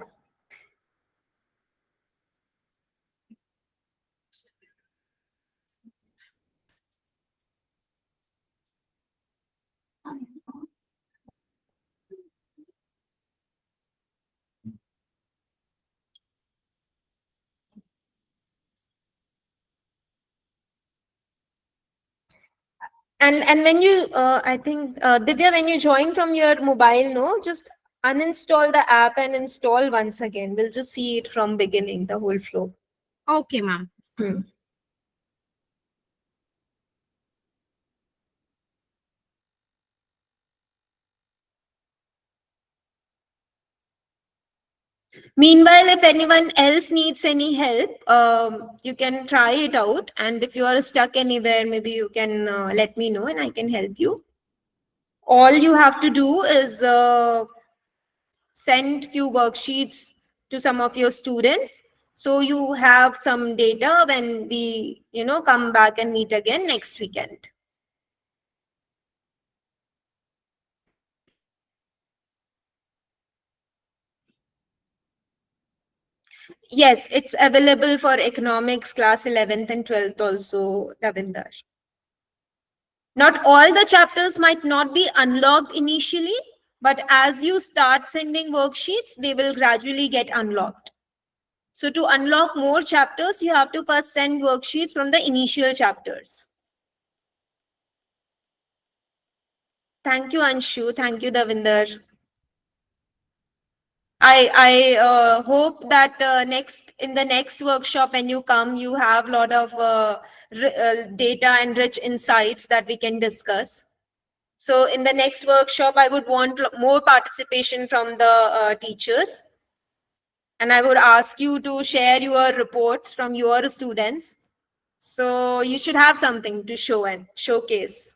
S1: And when you, I think, Divya, when you join from your mobile, no, just uninstall the app and install once again. We'll just see it from beginning, the whole flow.
S2: Okay, ma'am.
S1: Hmm. Meanwhile, if anyone else needs any help, you can try it out. And if you are stuck anywhere, maybe you can let me know and I can help you. All you have to do is send few worksheets to some of your students. So you have some data when we, come back and meet again next weekend. Yes, it's available for economics class 11th and 12th also, Ravinder. Not all the chapters might not be unlocked initially, but as you start sending worksheets, they will gradually get unlocked. So to unlock more chapters, you have to first send worksheets from the initial chapters. Thank you, Anshu. Thank you, Davinder. I hope that in the next workshop when you come, you have a lot of data and rich insights that we can discuss. So in the next workshop, I would want more participation from the teachers. And I would ask you to share your reports from your students. So you should have something to show and showcase.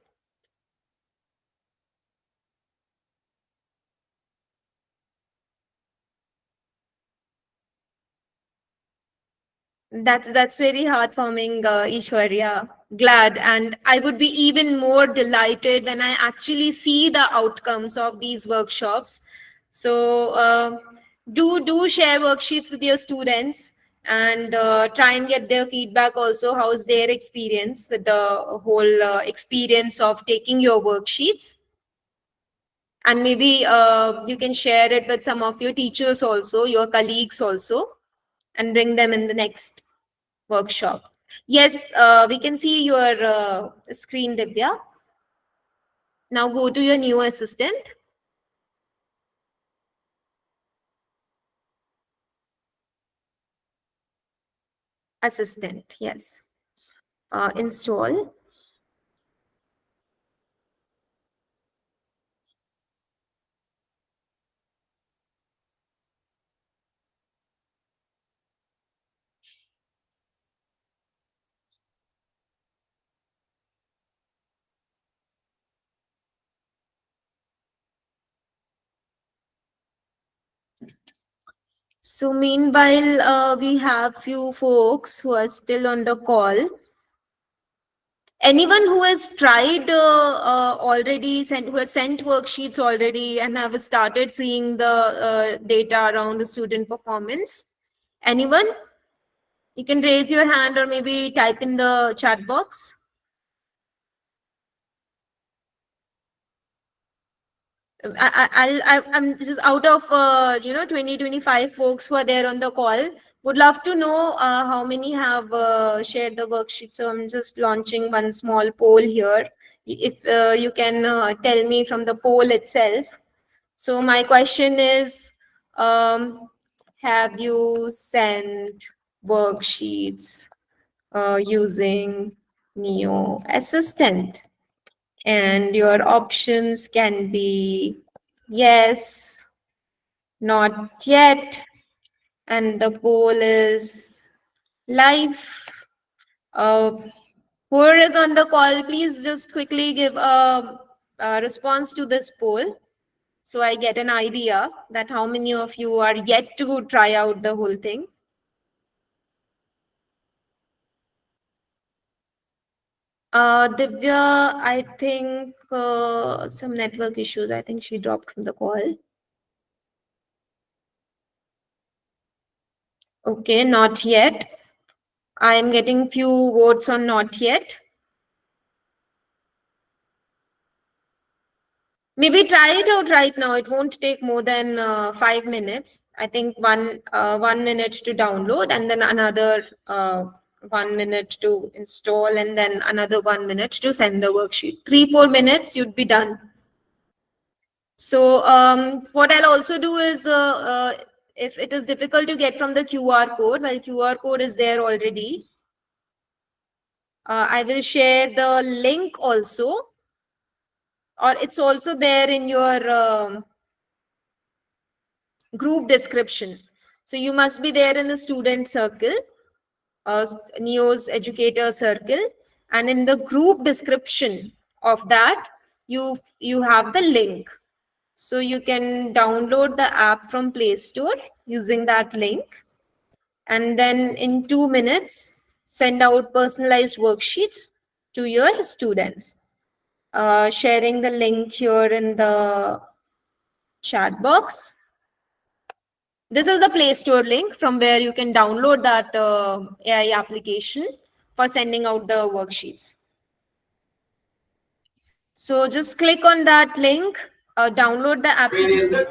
S1: That's very heartwarming, Ishwarya. glad, and I would be even more delighted when I actually see the outcomes of these workshops. So do share worksheets with your students, and try and get their feedback also. How is their experience with the whole experience of taking your worksheets? And maybe you can share it with some of your teachers also, your colleagues also, and bring them in the next workshop. Yes, we can see your screen, Divya. Now go to your new assistant. Assistant, yes. Install. So meanwhile, we have few folks who are still on the call. Anyone who has tried already, who has sent worksheets already and have started seeing the data around the student performance? Anyone? You can raise your hand or maybe type in the chat box. I'm just out of 20-25 folks who are there on the call. Would love to know how many have shared the worksheet. So I'm just launching one small poll here. If you can tell me from the poll itself. So my question is, have you sent worksheets using Neo Assistant? And your options can be yes, not yet, and the poll is live. Whoever is on the call, please just quickly give a response to this poll, so I get an idea that how many of you are yet to try out the whole thing. Divya, I think some network issues. I think she dropped from the call. Okay, not yet. I am getting few votes on not yet. Maybe try it out right now. It won't take more than 5 minutes. I think 1 minute to download, and then another 1 minute to install, and then another 1 minute to send the worksheet. 3-4 minutes, you'd be done. So what I'll also do is, if it is difficult to get from the QR code, well, QR code is there already. I will share the link also, or it's also there in your group description. So you must be there in a student circle, Neo's educator circle, and in the group description of that, you have the link. So you can download the app from Play Store using that link, and then in 2 minutes, send out personalized worksheets to your students. Sharing the link here in the chat box. This is the Play Store link from where you can download that AI application for sending out the worksheets. So just click on that link, download the application.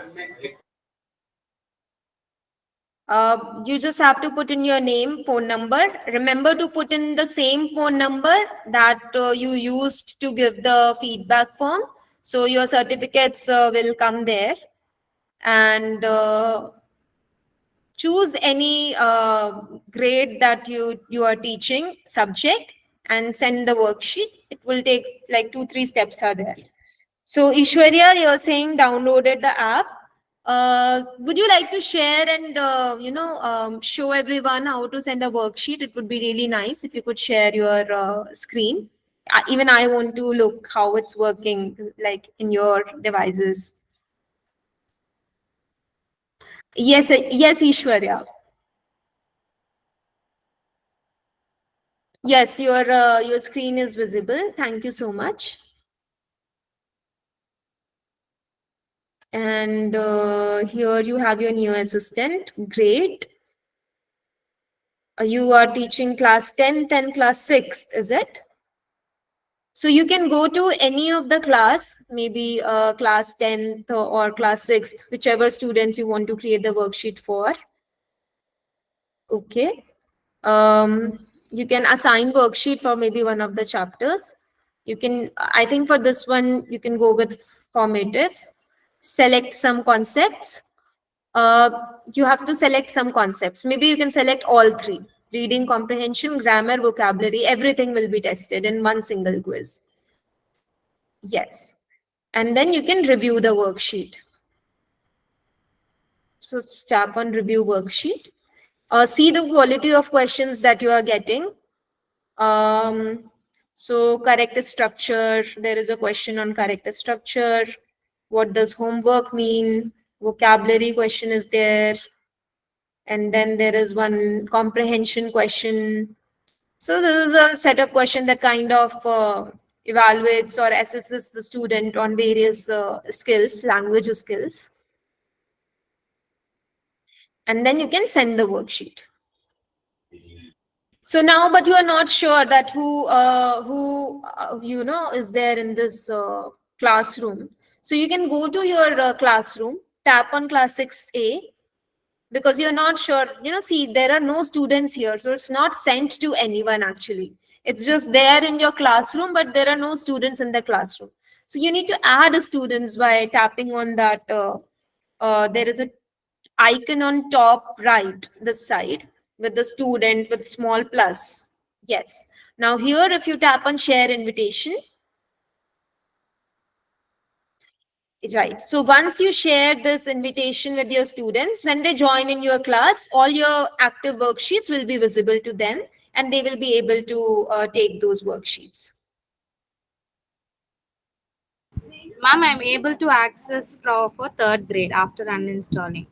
S1: You just have to put in your name, phone number. Remember to put in the same phone number that you used to give the feedback form. So your certificates will come there. And choose any grade that you are teaching subject and send the worksheet. It will take like 2-3 steps are there. So Ishwarya, you're saying downloaded the app. Would you like to share and show everyone how to send a worksheet? It would be really nice if you could share your screen. Even I want to look how it's working like in your devices. Yes, Ishwarya. Yes, your screen is visible. Thank you so much. And here you have your new assistant. Great. You are teaching class 10th and class 6th, is it? So you can go to any of the class, maybe class 10th or class 6th, whichever students you want to create the worksheet for. Okay. You can assign worksheet for maybe one of the chapters. You can, I think for this one, you can go with formative. Select some concepts. You have to select some concepts. Maybe you can select all three. Reading comprehension, grammar, vocabulary, everything will be tested in one single quiz. Yes. And then you can review the worksheet. So tap on review worksheet. See the quality of questions that you are getting. So correct structure, there is a question on correct structure. What does homework mean? Vocabulary question is there. And then there is one comprehension question. So this is a set of question that kind of evaluates or assesses the student on various skills, language skills. And then you can send the worksheet. So now, but you are not sure that who you know is there in this classroom. So you can go to your classroom, tap on class 6A, because you're not sure. See, there are no students here, so it's not sent to anyone actually. It's just there in your classroom, but there are no students in the classroom. So you need to add students by tapping on that. There is a icon on top right, this side, with the student with small plus. Yes. Now here, if you tap on share invitation, right. So once you share this invitation with your students, when they join in your class, all your active worksheets will be visible to them and they will be able to take those worksheets.
S13: Ma'am, I'm able to access for third grade after uninstalling.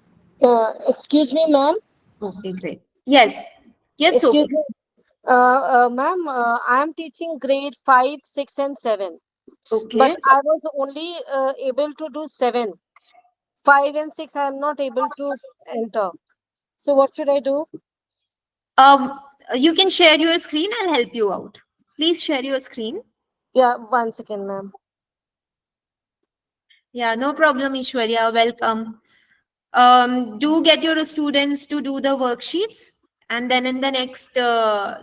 S14: Excuse me, ma'am.
S1: Okay, great. Yes. Yes,
S14: Excuse
S1: Sophie.
S14: me. Ma'am, I am teaching grade 5, 6, and 7. But
S1: Okay.
S14: I was only able to do 7. 5 and 6, I am not able to enter. So what should I do?
S1: You can share your screen. I'll help you out. Please share your screen.
S14: Yeah, 1 second, ma'am.
S1: Yeah, no problem, Ishwarya. Welcome. Do get your students to do the worksheets. And then in the next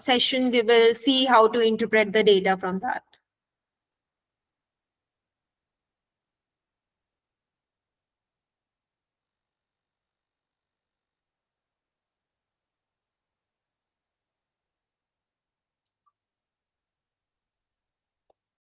S1: session, we will see how to interpret the data from that.